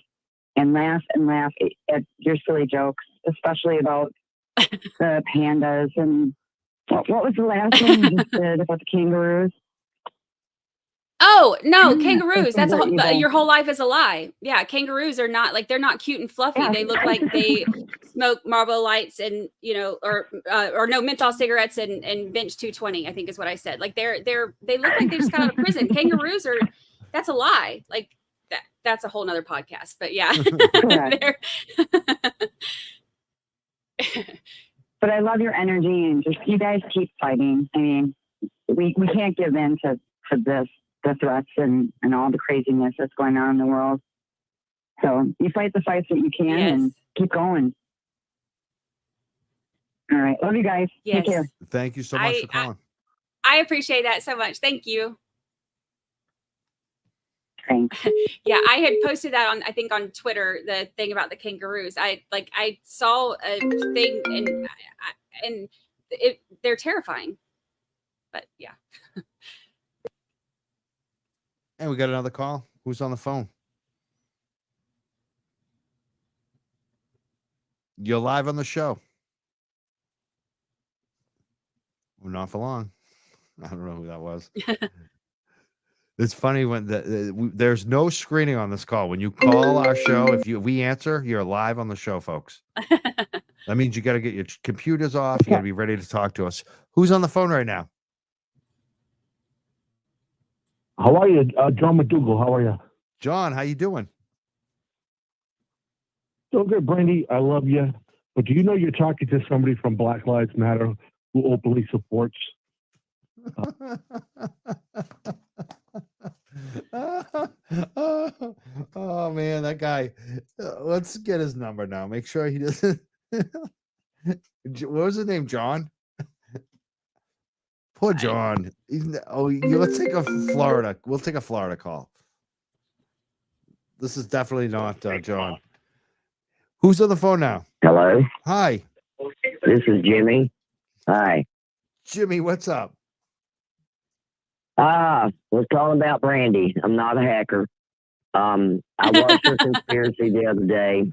S20: and laugh and laugh at your silly jokes, especially about the pandas and what was the last one you just did about the kangaroos?
S13: Oh no, kangaroos. That's
S20: evil.
S13: your whole life is a lie. Yeah, kangaroos are not like they're not cute and fluffy.
S20: Yeah.
S13: They look like they smoke Marlboro Lights and or no menthol cigarettes and bench 220. I think is what I said. Like they look like they just got out of prison. Kangaroos are that's a lie. Like that's a whole nother podcast. But yeah,
S20: But I love your energy and just you guys keep fighting. I mean, we can't give in to the threats and all the craziness that's going on in the world. So you fight the fights that you can and keep going. All right. Love you guys.
S13: Yes.
S20: Take care.
S12: Thank you so much for calling.
S13: I appreciate that so much. Thank you.
S20: Thanks.
S13: Yeah, I had posted that on, I think on Twitter, the thing about the kangaroos. I saw a thing and they're terrifying. But yeah.
S12: And we got another call. Who's on the phone? You're live on the show. We're not for long. I don't know who that was. It's funny when there's no screening on this call. When you call our show, if we answer, you're live on the show, folks. That means you got to get your computers off. You got to be ready to talk to us. Who's on the phone right now?
S21: How are you, John McDougal? How are you?
S12: John, how you doing?
S21: So good, Brandy. I love you. But do you know you're talking to somebody from Black Lives Matter who openly supports?
S12: Oh man, that guy. Let's get his number now. Make sure he doesn't. What was his name? John. Poor John. Let's take a Florida. We'll take a Florida call. This is definitely not John. Who's on the phone now?
S22: Hello.
S12: Hi.
S22: This is Jimmy. Hi.
S12: Jimmy, what's up?
S22: Was calling about Brandy. I'm not a hacker. I watched your conspiracy the other day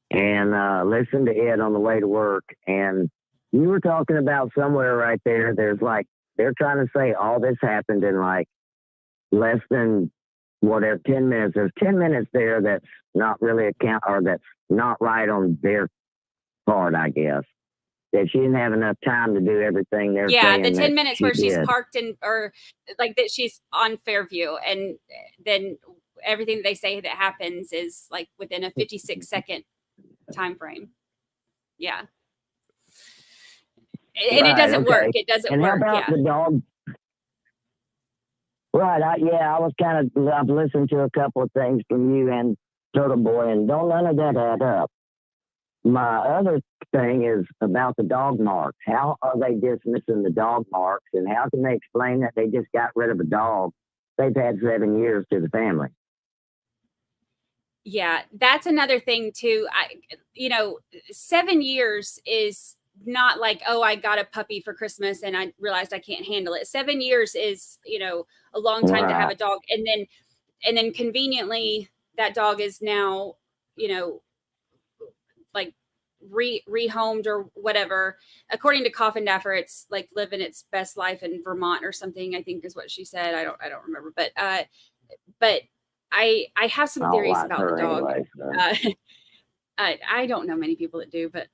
S22: and listened to it on the way to work. And you were talking about somewhere right there. There's like, they're trying to say all this happened in like less than whatever, 10 minutes. There's 10 minutes there that's not really that's not right on their part, I guess. That she didn't have enough time to do everything they're saying.
S13: Yeah, the 10 minutes where she's
S22: did.
S13: parked or like that she's on Fairview, and then everything they say that happens is like within a 56-second time frame. Yeah. And it doesn't work. It doesn't
S22: and
S13: work.
S22: How about
S13: Yeah.
S22: the dog? Right. I've listened to a couple of things from you and Turtle Boy, and don't none of that add up. My other thing is about the dog marks. How are they dismissing the dog marks, and how can they explain that they just got rid of a dog they've had 7 years to the family?
S13: Yeah, that's another thing too. 7 years is not like, oh, I got a puppy for Christmas and I realized I can't handle it. 7 years is, a long time to have a dog. And then conveniently that dog is now, like rehomed or whatever. According to Coffin Daffer, it's like living its best life in Vermont or something, I think is what she said. I don't remember, but I have some theories about the dog. Anyway, I don't know many people that do, but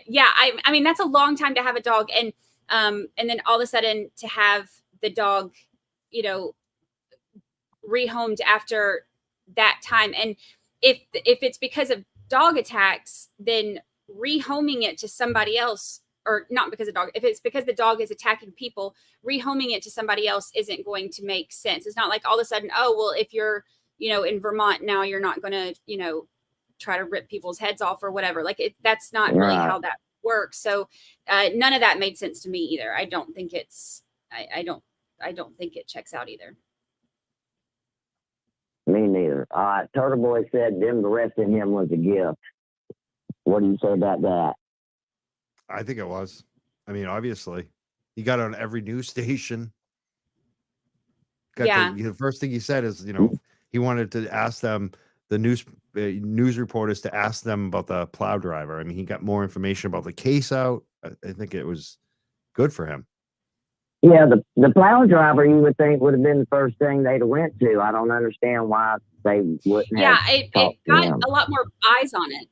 S13: yeah, I mean, that's a long time to have a dog. And then all of a sudden to have the dog, rehomed after that time. And if it's because of dog attacks, then rehoming it to somebody else, or not because of dog, if it's because the dog is attacking people, rehoming it to somebody else isn't going to make sense. It's not like all of a sudden, oh, well, if you're, in Vermont now, you're not going to, try to rip people's heads off or whatever. Like that's not really how that works. So none of that made sense to me either. I don't think it's, I don't think it checks out either.
S22: Me neither. Turtle Boy said them arresting him was a gift. What do you say about that?
S12: I think it was. I mean, obviously, he got on every news station. The first thing he said is, he wanted to ask them, the news reporters, to ask them about the plow driver. I mean, he got more information about the case out. I think it was good for him.
S22: Yeah, the plow driver you would think would have been the first thing they'd have went to. I don't understand why they wouldn't
S13: Yeah,
S22: have
S13: it
S22: talked to
S13: got
S22: him.
S13: a lot more eyes on it.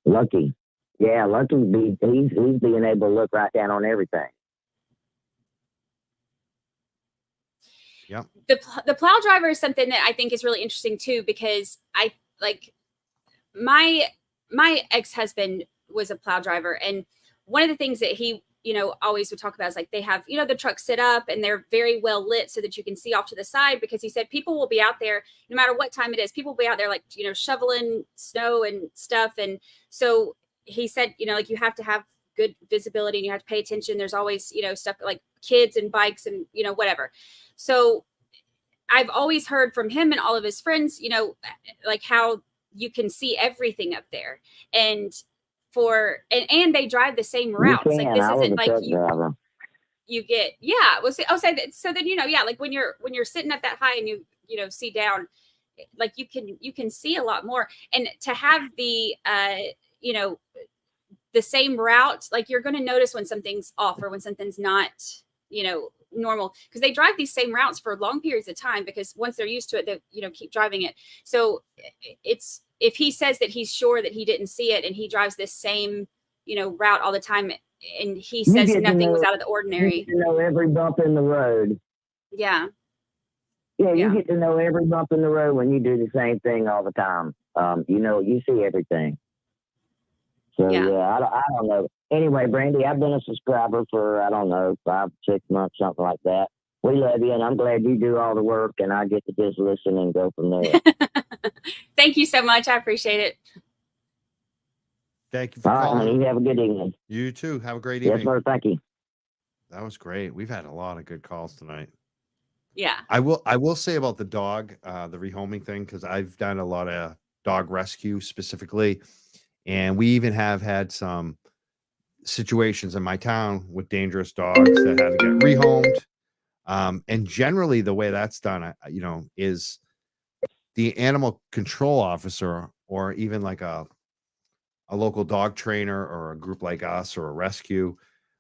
S22: Lucky. Yeah, Lucky he's being able to look right down on everything.
S12: Yep.
S13: The plow driver is something that I think is really interesting too, because I like my ex-husband was a plow driver, and one of the things that he always would talk about is like they have the trucks sit up and they're very well lit so that you can see off to the side, because he said people will be out there no matter what time it is. People will be out there like shoveling snow and stuff, and so he said like you have to have good visibility and you have to pay attention. There's always stuff like kids and bikes and whatever. So I've always heard from him and all of his friends, like how you can see everything up there, and and they drive the same routes. Like this isn't like you get well. I'll say that so then like when you're sitting up that high and you see down, like you can see a lot more, and to have the the same route, like you're going to notice when something's off or when something's not normal, because they drive these same routes for long periods of time, because once they're used to it, they keep driving it. So it's, if he says that he's sure that he didn't see it and he drives this same route all the time, and he says nothing was out of the ordinary,
S22: You get to know every bump in the road.
S13: yeah
S22: You get to know every bump in the road when you do the same thing all the time. You see everything. So I don't know. Anyway, Brandy, I've been a subscriber for, I don't know, 5-6 months, something like that. We love you, and I'm glad you do all the work, and I get to just listen and go from there.
S13: Thank you so much. I appreciate it.
S12: Thank you for
S22: all
S12: calling.
S22: right, honey. You have a good evening.
S12: You too. Have a great evening.
S22: Yes, sir. Thank you.
S12: That was great. We've had a lot of good calls tonight.
S13: Yeah.
S12: I will say about the dog, the rehoming thing, because I've done a lot of dog rescue specifically, and we even have had some situations in my town with dangerous dogs that had to get rehomed. And generally the way that's done, is the animal control officer, or even like a local dog trainer or a group like us or a rescue,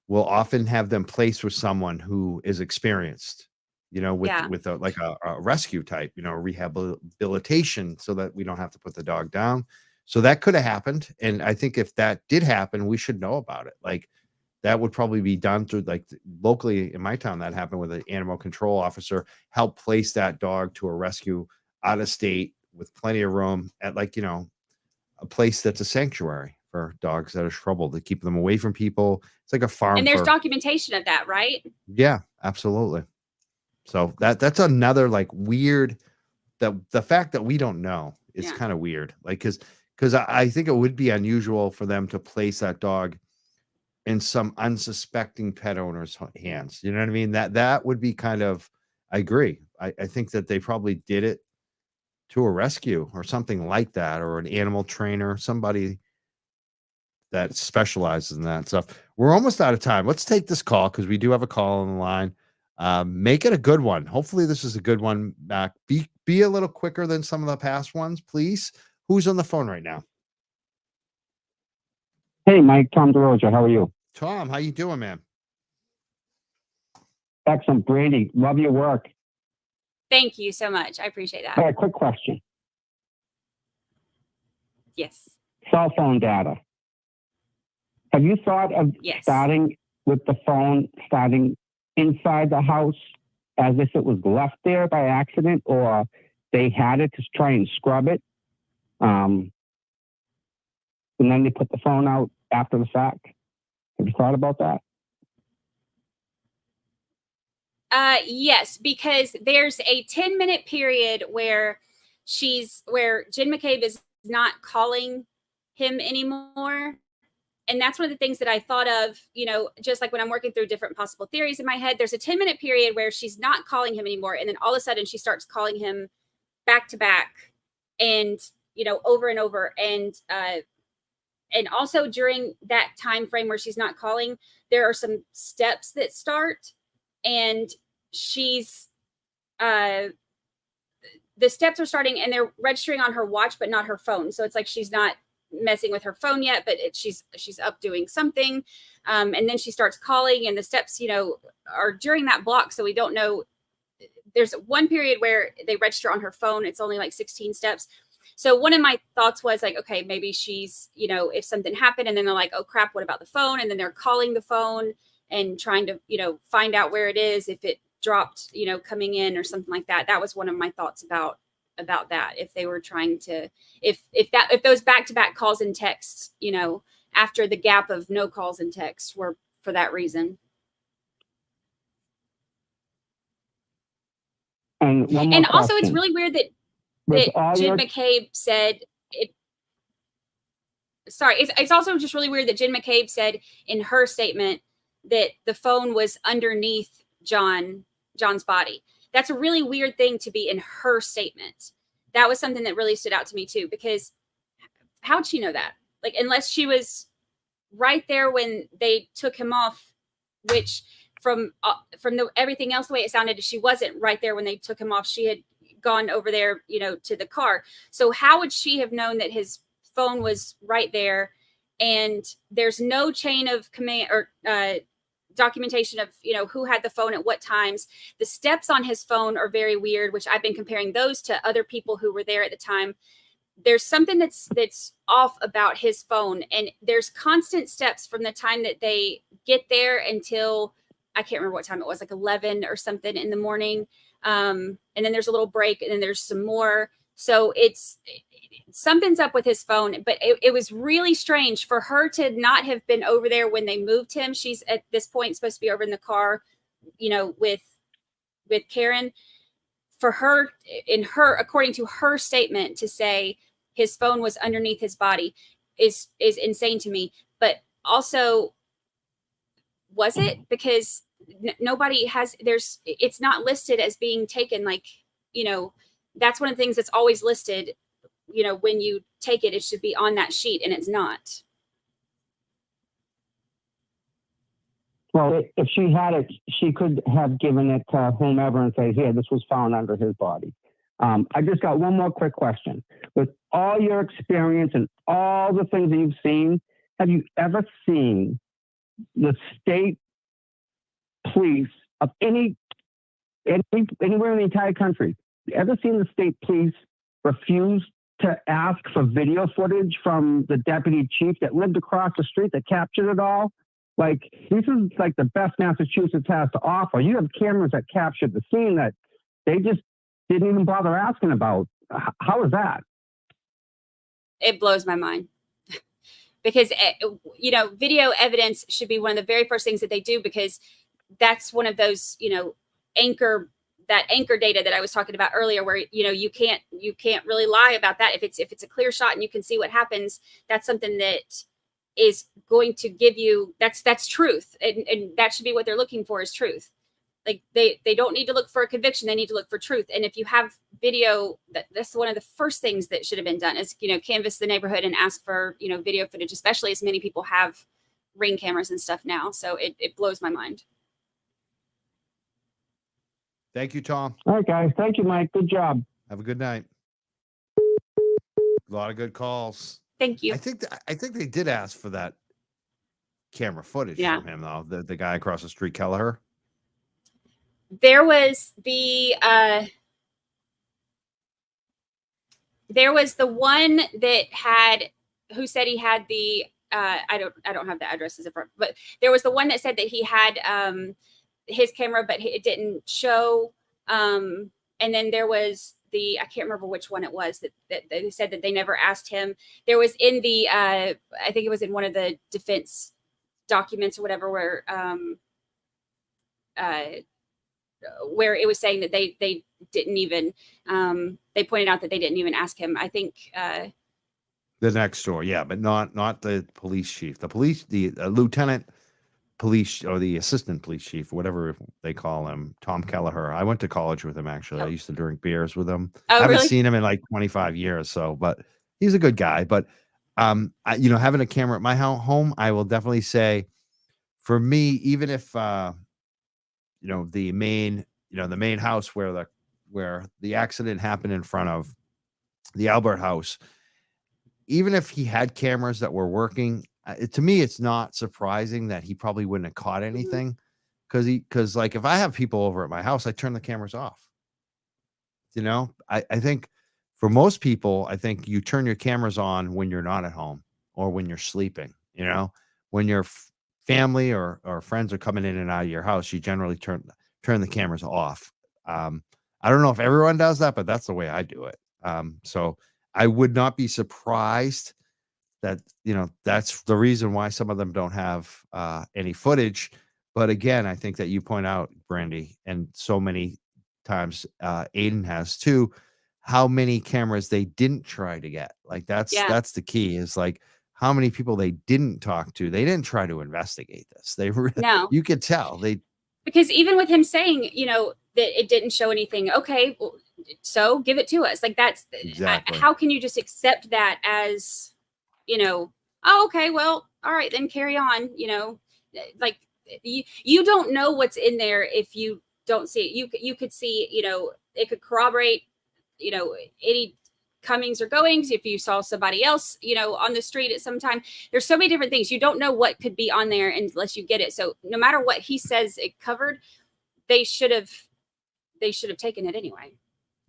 S12: will often have them placed with someone who is experienced, with a rescue type, rehabilitation, so that we don't have to put the dog down. So that could have happened. And I think if that did happen, we should know about it. Like that would probably be done through, like, locally in my town, that happened with an animal control officer, help place that dog to a rescue out of state with plenty of room at a place that's a sanctuary for dogs that are troubled, to keep them away from people. It's like a farm.
S13: And there's documentation of that, right?
S12: Yeah, absolutely. So that's another like weird, the fact that we don't know is kind of weird. Like, because I think it would be unusual for them to place that dog in some unsuspecting pet owner's hands. You know what I mean? That would be kind of, I agree. I think that they probably did it to a rescue or something like that, or an animal trainer, somebody that specializes in that stuff. We're almost out of time. Let's take this call, because we do have a call on the line. Make it a good one. Hopefully this is a good one back. Be a little quicker than some of the past ones, please. Who's on the phone right now?
S3: Hey, Mike, Tom DeRosa. How are you?
S12: Tom, how you doing, man?
S3: Excellent, Brandy. Love your work.
S13: Thank you so much. I appreciate that.
S3: All right, quick question.
S13: Yes.
S3: Cell phone data. Have you thought of starting with the phone, starting inside the house as if it was left there by accident, or they had it to try and scrub it? And then they put the phone out after the fact. Have you thought about that?
S13: Yes, because there's a 10-minute period where Jen McCabe is not calling him anymore. And that's one of the things that I thought of, just like when I'm working through different possible theories in my head, there's a 10-minute period where she's not calling him anymore. And then all of a sudden she starts calling him back to back and, over and over. And also during that time frame where she's not calling, there are some steps that start, and she's the steps are starting and they're registering on her watch, but not her phone. So it's like she's not messing with her phone yet, but she's up doing something. And then she starts calling, and the steps, are during that block. So we don't know. There's one period where they register on her phone. It's only like 16 steps. So one of my thoughts was like, okay, maybe she's, if something happened and then they're like, oh crap, what about the phone? And then they're calling the phone and trying to, find out where it is, if it dropped, coming in or something like that. That was one of my thoughts about that. If they were trying to, if those back-to-back calls and texts, after the gap of no calls and texts were for that reason.
S3: And
S13: also it's really weird that Jen McCabe said it. Sorry, it's also just really weird that Jen McCabe said in her statement that the phone was underneath John's body. That's a really weird thing to be in her statement. That was something that really stood out to me too, because how'd she know that? Like, unless she was right there when they took him off, which from everything else, the way it sounded, she wasn't right there when they took him off. She had gone over there, to the car. So how would she have known that his phone was right there? And there's no chain of command or documentation of, who had the phone at what times. The steps on his phone are very weird, which I've been comparing those to other people who were there at the time. There's something that's off about his phone, and there's constant steps from the time that they get there until I can't remember what time it was, like 11 or something in the morning. And then there's a little break, and then there's some more. So something's up with his phone, but it was really strange for her to not have been over there when they moved him. She's at this point supposed to be over in the car, with Karen. For her, according to her statement, to say his phone was underneath his body is insane to me. But also, was it? Because nobody has, it's not listed as being taken. Like, that's one of the things that's always listed, when you take it, it should be on that sheet, and it's not.
S3: Well, if she had it, she could have given it to whomever and say, here, this was found under his body. I just got one more quick question. With all your experience and all the things that you've seen, have you ever seen the state police of anywhere in the entire country, ever seen the state police refuse to ask for video footage from the deputy chief that lived across the street that captured it all? Like, this is like the best Massachusetts has to offer. You have cameras that captured the scene that they just didn't even bother asking about. How is that?
S13: It blows my mind. Because, video evidence should be one of the very first things that they do, because that's one of those, anchor data that I was talking about earlier, where, you can't really lie about that. If it's a clear shot and you can see what happens, that's something that is going to give you, that's truth. And that should be what they're looking for, is truth. Like, they don't need to look for a conviction. They need to look for truth. And if you have video, that's one of the first things that should have been done, is, canvass the neighborhood and ask for, video footage, especially as many people have Ring cameras and stuff now. So it blows my mind.
S12: Thank you, Tom.
S3: All right, guys. Thank you, Mike. Good job.
S12: Have a good night. A lot of good calls.
S13: Thank you.
S12: I think they did ask for that camera footage from him, though. The guy across the street, Kelleher.
S13: There was the one that who said he had the I don't have the addresses in front, but there was the one that said that he had his camera, but it didn't show. And then there was I can't remember which one it was that they said that they never asked him. There was in the I think it was in one of the defense documents or whatever, where it was saying that they didn't even they pointed out that they didn't even ask him. I think
S12: the next door, yeah, but not the police chief. The lieutenant police, or the assistant police chief, whatever they call him, Tom Kelleher. I went to college with him, actually. I used to drink beers with him.
S13: Oh,
S12: I haven't
S13: really?
S12: seen him in like 25 years, but he's a good guy. But having a camera at my home, I will definitely say, for me, even if the main house where the accident happened in front of, the Albert house, even if he had cameras that were working, to me, it's not surprising that he probably wouldn't have caught anything. Because like if I have people over at my house, I turn the cameras off. You know, I think for most people, I think you turn your cameras on when you're not at home or when you're sleeping. You know, when your family or friends are coming in and out of your house, you generally turn the cameras off. I don't know if everyone does that, but that's the way I do it. So I would not be surprised that, you know, that's the reason why some of them don't have any footage. But again, I think that you point out, Brandy, and so many times Aiden has too, how many cameras they didn't try to get. Like that's the key, is like how many people they didn't talk to. They didn't try to investigate this. They
S13: No.
S12: You could tell
S13: because even with him saying, you know, that it didn't show anything, okay, well, so give it to us. Like that's
S12: exactly.
S13: how can you just accept that as, you know, oh, okay, well, all right, then carry on. You know, like you don't know what's in there if you don't see it. You could see, you know, it could corroborate, you know, any comings or goings. If you saw somebody else, you know, on the street at some time, there's so many different things. You don't know what could be on there unless you get it. So no matter what he says it covered, they should have taken it anyway.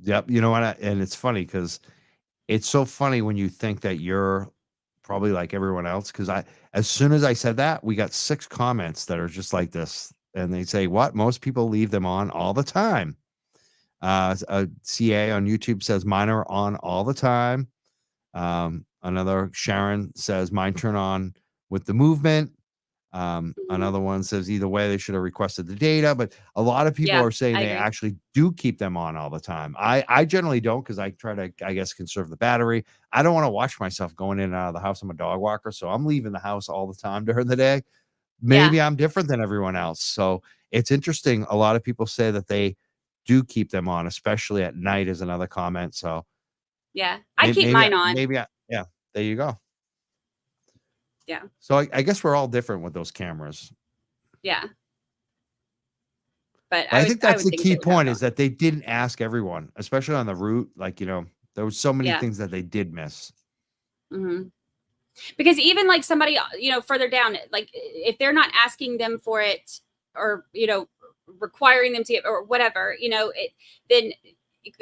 S12: Yep. You know what? And it's funny because it's so funny when you think that you're probably like everyone else. Because as soon as I said that, we got 6 comments that are just like this, and they say, "What? Most people leave them on all the time." A CA on YouTube says mine are on all the time. Another Sharon says mine turn on with the movement. Another one says either way they should have requested the data, but a lot of people are saying they actually do keep them on all the time. I generally don't, because I try to, I guess, conserve the battery. I don't want to watch myself going in and out of the house. I'm a dog walker, so I'm leaving the house all the time during the day. Maybe I'm different than everyone else. So it's interesting. A lot of people say that they do keep them on, especially at night, is another comment. So
S13: yeah, I keep mine on.
S12: Yeah, there you go.
S13: Yeah.
S12: So I guess we're all different with those cameras.
S13: Yeah. But
S12: I think that's the key point, is that they didn't ask everyone, especially on the route. Like, you know, there was so many things that they did miss.
S13: Mm-hmm. Because even like somebody, you know, further down, like if they're not asking them for it, or, you know, requiring them to get, or whatever, you know, then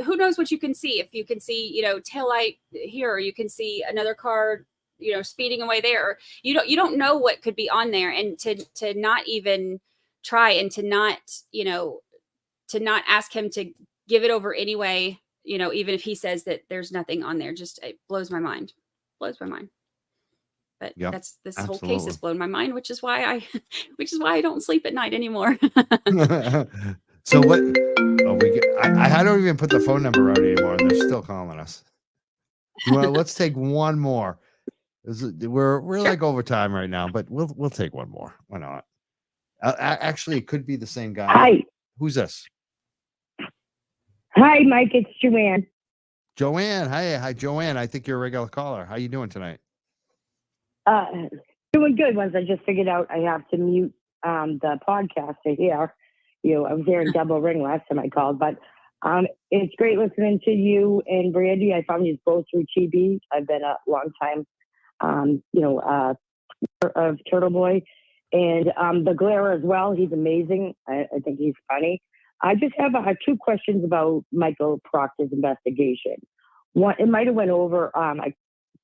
S13: who knows what you can see. If you can see, you know, taillight here, or you can see another car, you know, speeding away there, or you don't know what could be on there. And to not even try, and to not, you know, to not ask him to give it over anyway, you know, even if he says that there's nothing on there, just it blows my mind. But this whole case has blown my mind, which is why I don't sleep at night anymore.
S12: So what? Oh, I don't even put the phone number out anymore, and they're still calling us. Well, let's take one more. We're like overtime right now, but we'll take one more. Why not? Actually, it could be the same guy.
S14: Hi.
S12: Who's this?
S14: Hi, Mike. It's Joanne.
S12: Joanne. Hi, Joanne. I think you're a regular caller. How you doing tonight?
S14: Doing good. Once I just figured out I have to mute the podcast to hear you. I was there in double ring last time I called, but it's great listening to you and Brandy. I found you both through TV. I've been a long time, of Turtle Boy, and the Glare as well. He's amazing. I think he's funny. I just have 2 questions about Michael Proctor's investigation. One, it might have went over. I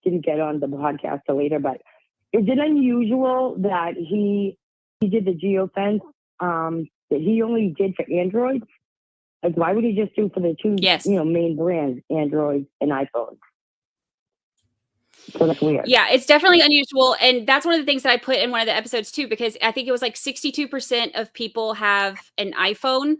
S14: didn't get on the podcast till later, but is it unusual that he did the geofence that he only did for Android? Like, why would he just do for the 2 main brands, Android and iPhone? So that's weird.
S13: Yeah, it's definitely unusual. And that's one of the things that I put in one of the episodes too, because I think it was like 62% of people have an iPhone,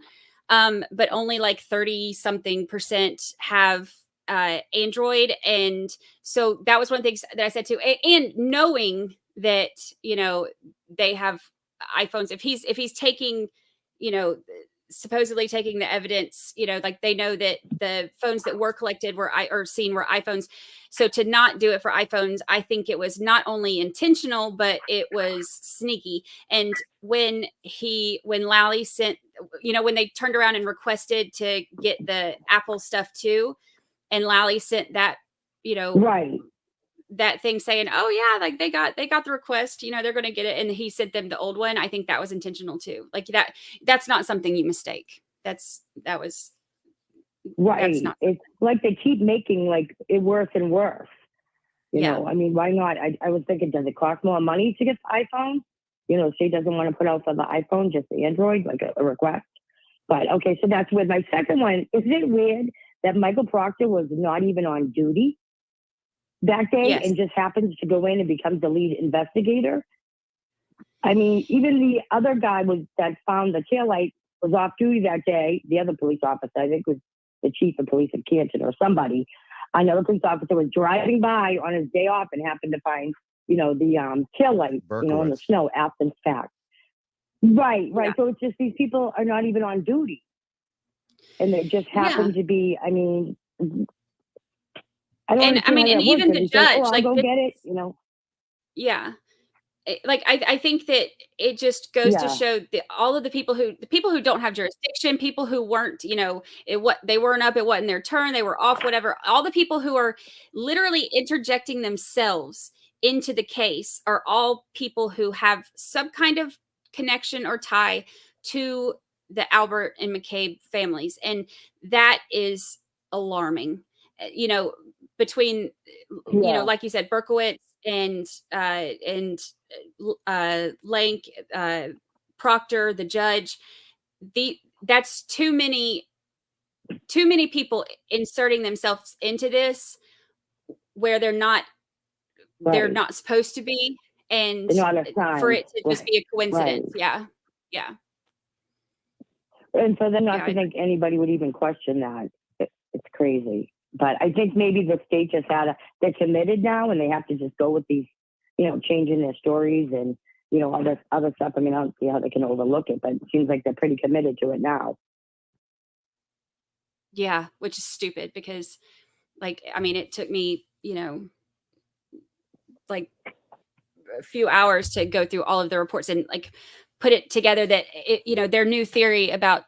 S13: but only like 30-something% have Android. And so that was one of the things that I said too. And knowing that, you know, they have iPhones, if he's taking, you know, supposedly taking the evidence, you know, like they know that the phones that were collected were seen were iPhones. So to not do it for iPhones, I think it was not only intentional, but it was sneaky. And when Lally sent, you know, when they turned around and requested to get the Apple stuff too, and Lally sent that, you know,
S14: right,
S13: that thing saying, "Oh yeah, like they got the request, they're going to get it," and he sent them the old one. I think that was intentional too. Like that's not something you mistake. That was
S2: right.
S13: That's not.
S2: It's like they keep making like it worse and worse. You know, I mean, why not? I was thinking, does it cost more money to get the iPhone? She doesn't want to put out for the iPhone, just the Android, like a request. But okay, so that's with my second one. Isn't it weird that Michael Proctor was not even on duty that day and just happens to go in and becomes the lead investigator? I mean, even the other guy that found the taillight was off duty that day. The other police officer, I think, was the chief of police of Canton or somebody. Another police officer was driving by on his day off and happened to find, the taillight, in the snow after the fact. Right. Yeah. So it's just these people are not even on duty. And they just happen to be, I mean, I don't
S13: and even the judge,
S2: I'll go get it,
S13: Yeah. Like, I think that it just goes to show that all of the people who don't have jurisdiction, people who weren't, they weren't up, it wasn't their turn, they were off, whatever. All the people who are literally interjecting themselves into the case are all people who have some kind of connection or tie to the Albert and McCabe families. And that is alarming, between, like you said, Berkowitz and Lank, Proctor, the judge, that's too many people inserting themselves into this where they're not supposed to be, and for it to just be a coincidence. Right. Yeah.
S2: And for them not to think anybody would even question that, it's crazy. But I think maybe the state just they're committed now, and they have to just go with these, changing their stories and, other stuff. I mean, I don't see how they can overlook it, but it seems like they're pretty committed to it now.
S13: Yeah, which is stupid because, it took me, like a few hours to go through all of the reports and put it together that their new theory about,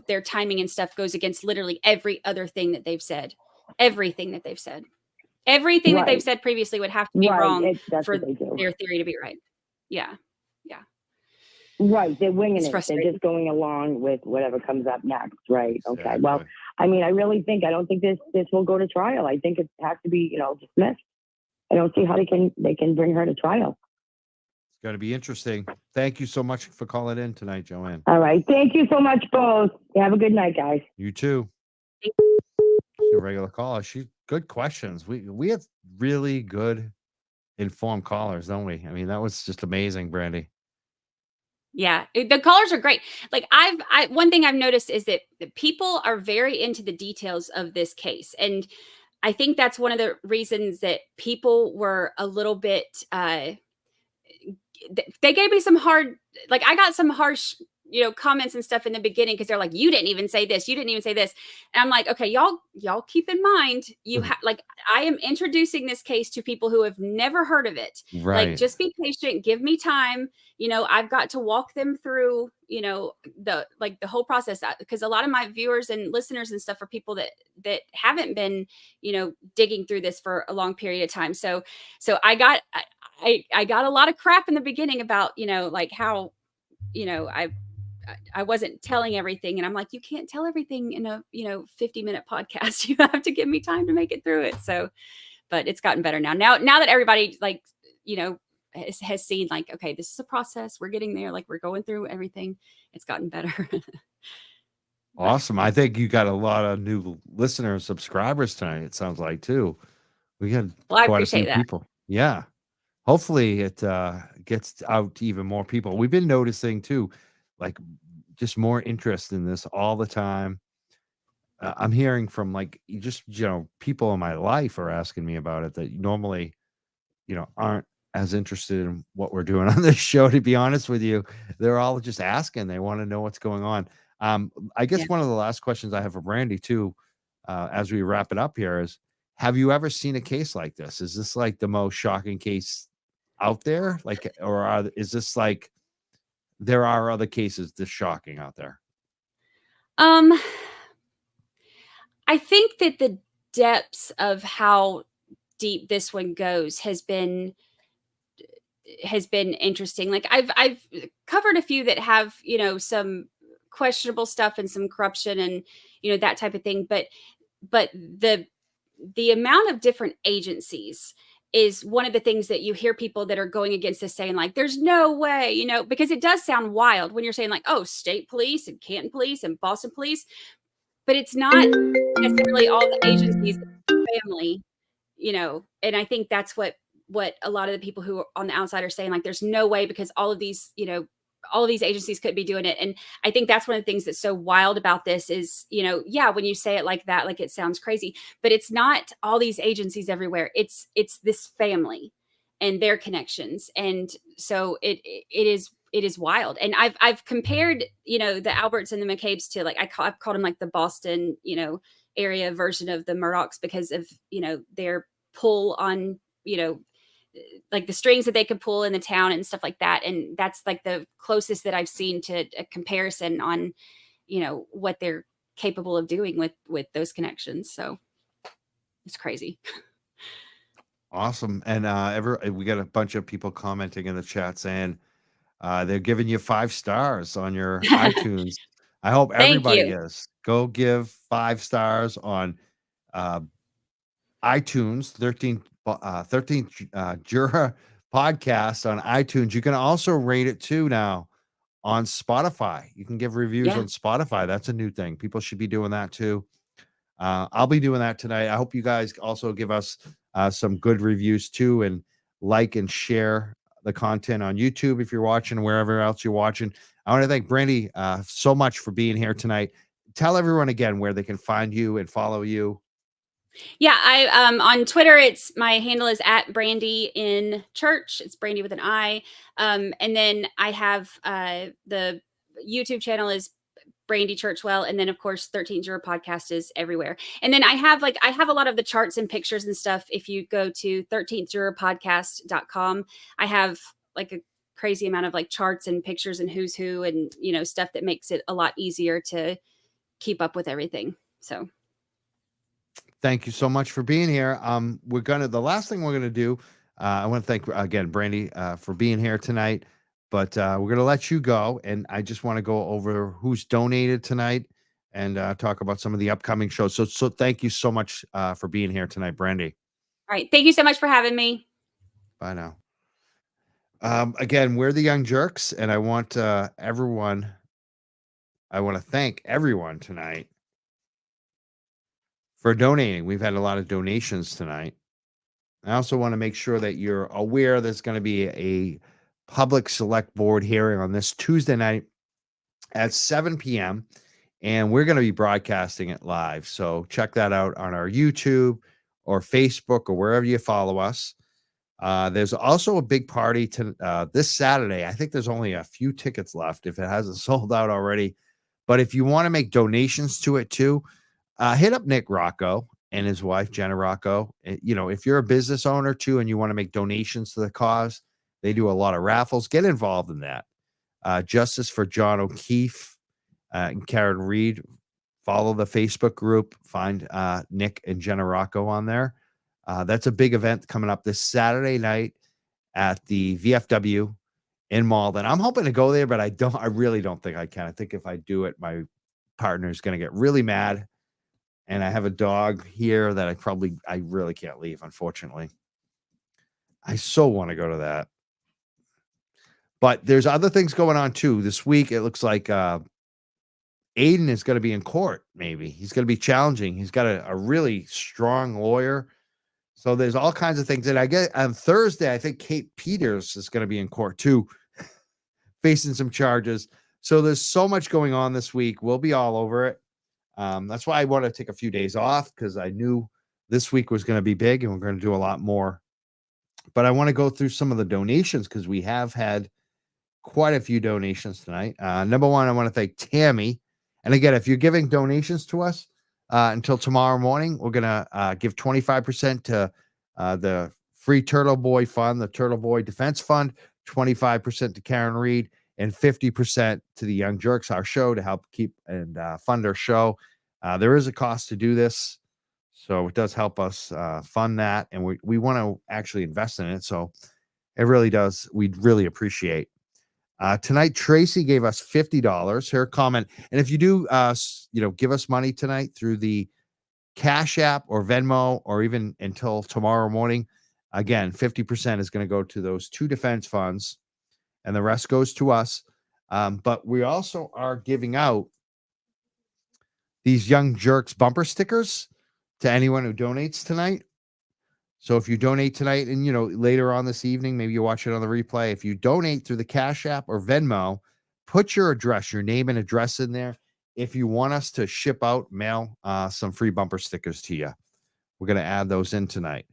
S13: their timing and stuff goes against literally every other thing that they've said. Everything that they've said previously would have to be wrong for their theory to be right. Yeah.
S2: Right. They're winging it. They're just going along with whatever comes up next. Right. Okay. Exactly. Well, I don't think this will go to trial. I think it has to be, dismissed. I don't see how they can bring her to trial.
S12: It's going to be interesting. Thank you so much for calling in tonight, Joanne.
S2: All right. Thank you so much, both. Have a good night, guys.
S12: You too. A regular caller. Good questions. We have really good informed callers, don't we? I mean, that was just amazing, Brandy.
S13: Yeah, the callers are great. Like one thing I've noticed is that the people are very into the details of this case. And I think that's one of the reasons that people were a little bit, they gave me some hard, I got some harsh, comments and stuff in the beginning because they're like, you didn't even say this. You didn't even say this. And I'm like, okay, y'all keep in mind, I am introducing this case to people who have never heard of it.
S12: Right.
S13: Just be patient. Give me time. I've got to walk them through, the whole process, because a lot of my viewers and listeners and stuff are people that haven't been, digging through this for a long period of time. So I got a lot of crap in the beginning about, how, I wasn't telling everything, and I'm like, you can't tell everything in a 50-minute podcast. You have to give me time to make it through it. So, but it's gotten better now that everybody has seen okay, this is a process, we're getting there, we're going through everything. It's gotten better.
S12: Awesome. I think you got a lot of new listeners, subscribers tonight, it sounds like, too. We had quite a few people. Yeah. Hopefully it gets out to even more people. We've been noticing too, just more interest in this all the time. I'm hearing from people in my life are asking me about it that normally, aren't as interested in what we're doing on this show. To be honest with you, they're all just asking. They want to know what's going on. I guess one of the last questions I have for Brandy too, as we wrap it up here is, have you ever seen a case like this? Is this the most shocking case out there? Is this there are other cases this shocking out there?
S13: I think that the depths of how deep this one goes has been interesting. Like I've covered a few that have, some questionable stuff and some corruption and, that type of thing. But the amount of different agencies is one of the things that you hear people that are going against this saying, like, there's no way, because it does sound wild when you're saying like, oh, state police and Canton police and Boston police, but it's not necessarily all the agencies, family, and I think that's what a lot of the people who are on the outside are saying, like, there's no way, because all of these agencies could be doing it. And I think that's one of the things that's so wild about this is, when you say it like that, like, it sounds crazy, but it's not all these agencies everywhere. It's this family and their connections. And so it is wild. And I've compared, the Alberts and the McCabe's to, like, I've called them like the Boston, area version of the Murdochs because of, their pull on, like the strings that they could pull in the town and stuff like that. And that's like the closest that I've seen to a comparison on, what they're capable of doing with those connections. So it's crazy.
S12: Awesome. And we got a bunch of people commenting in the chat saying they're giving you 5 stars on your iTunes. I hope everybody is. Go give 5 stars on iTunes, 13th Juror podcast on iTunes. You can also rate it too now on Spotify. You can give reviews on Spotify. That's a new thing. People should be doing that too. I'll be doing that tonight. I hope you guys also give us some good reviews too, and like and share the content on YouTube if you're watching, wherever else you're watching. I want to thank Brandy so much for being here tonight. Tell everyone again where they can find you and follow you.
S13: Yeah, I on Twitter, my handle is at Brandi in Church. It's Brandy with an I. And then I have the YouTube channel is Brandi Churchwell, and then of course 13th Juror podcast is everywhere. And then I have a lot of the charts and pictures and stuff. If you go to 13thjurorpodcast.com, I have like a crazy amount of like charts and pictures and who's who and stuff that makes it a lot easier to keep up with everything. So
S12: thank you so much for being here. The last thing we're gonna do, I want to thank again Brandy for being here tonight, but we're gonna let you go, and I just want to go over who's donated tonight and talk about some of the upcoming shows. So thank you so much for being here tonight, Brandy.
S13: All right, thank you so much for having me.
S12: Bye now. Again, we're the Young Jurks, and I want to thank everyone tonight for donating. We've had a lot of donations tonight. I also want to make sure that you're aware there's going to be a public select board hearing on this Tuesday night at 7 p.m. And we're going to be broadcasting it live. So check that out on our YouTube or Facebook or wherever you follow us. There's also a big party this Saturday. I think there's only a few tickets left if it hasn't sold out already. But if you want to make donations to it too, hit up Nick Rocco and his wife, Jenna Rocco. If you're a business owner too and you want to make donations to the cause, they do a lot of raffles. Get involved in that. Justice for John O'Keefe and Karen Reed. Follow the Facebook group. Find Nick and Jenna Rocco on there. That's a big event coming up this Saturday night at the VFW in Malden. I'm hoping to go there, but I really don't think I can. I think if I do it, my partner is going to get really mad. And I have a dog here that I really can't leave, unfortunately. I so want to go to that. But there's other things going on too. This week, it looks like Aiden is going to be in court, maybe. He's going to be challenging. He's got a really strong lawyer. So there's all kinds of things. And I get on Thursday, I think Kate Peters is going to be in court too, facing some charges. So there's so much going on this week. We'll be all over it. That's why I want to take a few days off, because I knew this week was going to be big and we're going to do a lot more. But I want to go through some of the donations because we have had quite a few donations tonight. Number one, I want to thank Tammy. And again, if you're giving donations to us until tomorrow morning, we're going to give 25% to the Free Turtle Boy Fund, the Turtle Boy Defense Fund, 25% to Karen Reed, and 50% to the Young Jurks, our show, to help keep and fund our show. There is a cost to do this. So it does help us fund that, and we want to actually invest in it. So it really does. We'd really appreciate. Tonight, Tracy gave us $50. Her comment, and if you do, give us money tonight through the Cash App or Venmo, or even until tomorrow morning, again, 50% is going to go to those 2 defense funds, and the rest goes to us. But we also are giving out these Young Jurks bumper stickers to anyone who donates tonight. So if you donate tonight and, later on this evening, maybe you watch it on the replay. If you donate through the Cash App or Venmo, put your address, your name and address in there. If you want us to ship out, mail some free bumper stickers to you. We're going to add those in tonight.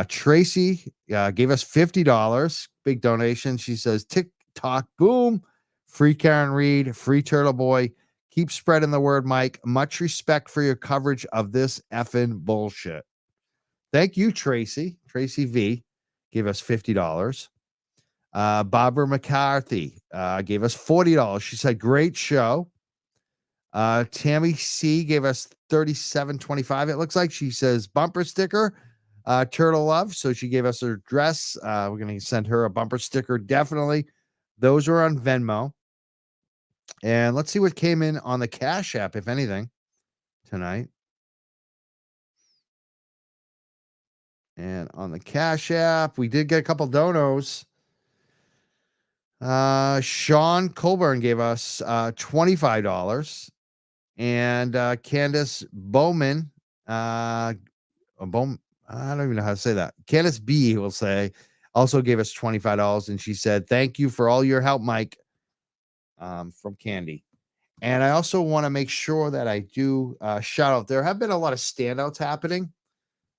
S12: Tracy gave us $50. Big donation. She says, TikTok, boom. Free Karen Reed, free Turtle Boy. Keep spreading the word, Mike. Much respect for your coverage of this effing bullshit. Thank you, Tracy. Tracy V gave us $50. Barbara McCarthy gave us $40. She said, great show. Tammy C gave us $37.25. It looks like. She says, bumper sticker, Turtle Love. So she gave us her address. We're going to send her a bumper sticker. Definitely. Those are on Venmo. And let's see what came in on the Cash App, if anything, tonight. And on the Cash App, we did get a couple donos. Sean Colburn gave us $25. And Candace Bowman, I don't even know how to say that. Candace B will say, also gave us $25. And she said, thank you for all your help, Mike, from Candy. And I also want to make sure that I do shout out. There have been a lot of standouts happening.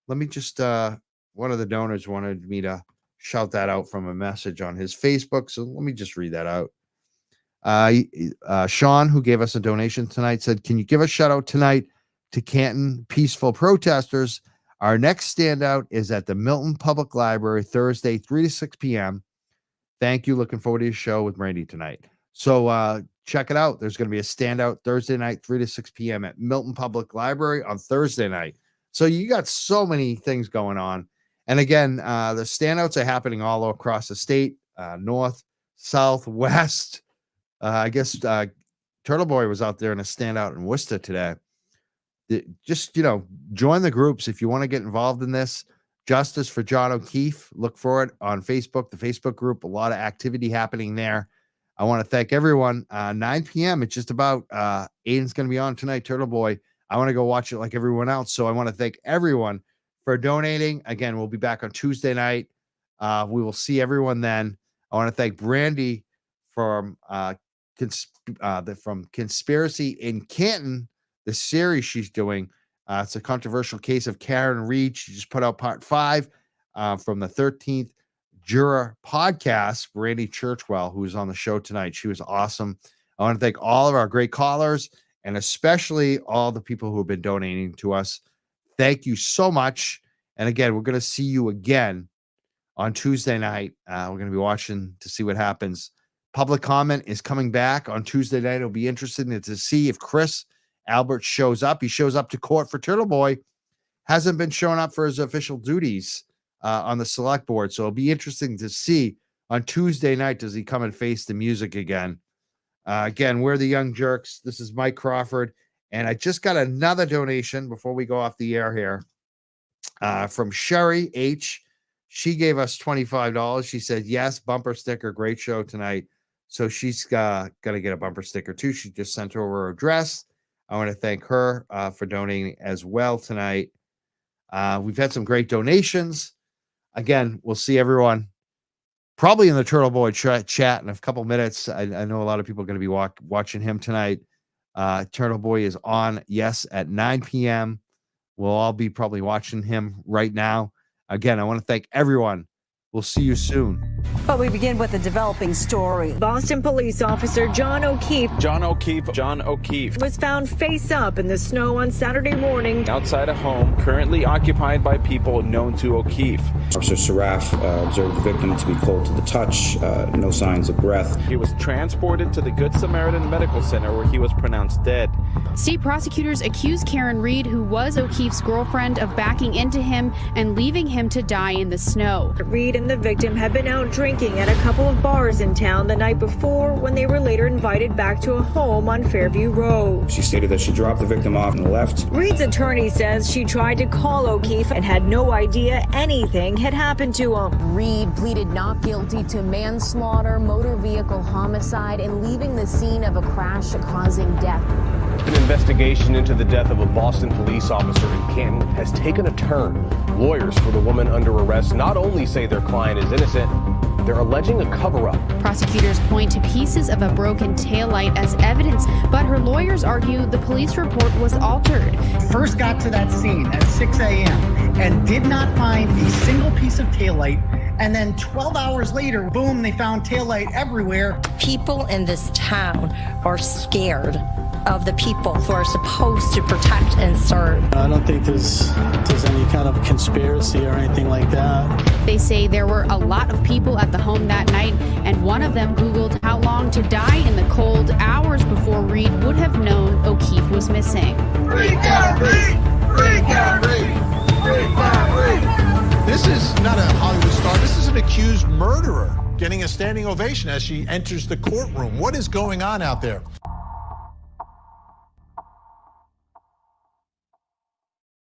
S12: Let me just, one of the donors wanted me to shout that out from a message on his Facebook. So let me just read that out. Sean, who gave us a donation tonight, said, can you give a shout out tonight to Canton peaceful protesters? Our next standout is at the Milton Public Library Thursday, 3 to 6 p.m. Thank you. Looking forward to your show with Brandy tonight. So check it out. There's going to be a standout Thursday night, 3 to 6 p.m. at Milton Public Library on Thursday night. So you got so many things going on. And again, the standouts are happening all across the state, north, south, west. I guess Turtle Boy was out there in a standout in Worcester today. Just, join the groups if you want to get involved in this. Justice for John O'Keefe. Look for it on Facebook, the Facebook group. A lot of activity happening there. I want to thank everyone. 9 p.m. It's just about Aiden's going to be on tonight, Turtle Boy. I want to go watch it like everyone else. So I want to thank everyone for donating. Again, we'll be back on Tuesday night. We will see everyone then. I want to thank Brandy from Conspiracy in Canton, the series she's doing. It's a controversial case of Karen Reed. She just put out part 5 from the 13th Juror podcast. Brandi Churchwell, who was on the show tonight. She was awesome. I want to thank all of our great callers and especially all the people who have been donating to us. Thank you so much. And again, we're going to see you again on Tuesday night. We're going to be watching to see what happens. Public comment is coming back on Tuesday night. It'll be interesting to see if Chris Albert shows up. He shows up to court for Turtle Boy. Hasn't been showing up for his official duties on the select board. So it'll be interesting to see on Tuesday night, does he come and face the music again? Again, we're the Young Jurks. This is Mike Crawford. And I just got another donation before we go off the air here from Sherry H. She gave us $25. She said, yes, bumper sticker. Great show tonight. So she's going to get a bumper sticker too. She just sent over her address. I want to thank her for donating as well tonight. We've had some great donations. Again, we'll see everyone probably in the Turtle Boy chat in a couple minutes. I know a lot of people are going to be watching him tonight. Turtle Boy is on, yes, at 9 p.m. We'll all be probably watching him right now. Again, I want to thank everyone We'll see you soon.
S4: But we begin with a developing story. Boston police officer John O'Keefe was found face up in the snow on Saturday morning
S6: outside a home currently occupied by people known to O'Keefe.
S23: Officer Saraf observed the victim to be cold to the touch, no signs of breath.
S6: He was transported to the Good Samaritan Medical Center where he was pronounced dead.
S5: State prosecutors accused Karen Reed, who was O'Keefe's girlfriend, of backing into him and leaving him to die in the snow.
S4: Reed and the victim had been out drinking at a couple of bars in town the night before when they were later invited back to a home on Fairview Road.
S23: She stated that she dropped the victim off and left.
S4: Reed's attorney says she tried to call O'Keefe and had no idea anything had happened to him.
S24: Reed pleaded not guilty to manslaughter, motor vehicle homicide, and leaving the scene of a crash causing death.
S7: An investigation into the death of a Boston police officer in Canton has taken a turn. Lawyers for the woman under arrest not only say their client is innocent, they're alleging a cover-up.
S5: Prosecutors point to pieces of a broken taillight as evidence, but her lawyers argue the police report was altered.
S8: First got to that scene at 6 a.m. and did not find a single piece of taillight. And then 12 hours later, boom, they found taillight everywhere.
S1: People in this town are scared of the people who are supposed to protect and serve.
S9: I don't think there's any kind of conspiracy or anything like that.
S5: They say there were a lot of people at the home that night, and one of them Googled how long to die in the cold hours before Reed would have known O'Keefe was missing.
S11: This is not a Hollywood star. This is an accused murderer getting a standing ovation as she enters the courtroom. What is going on out there?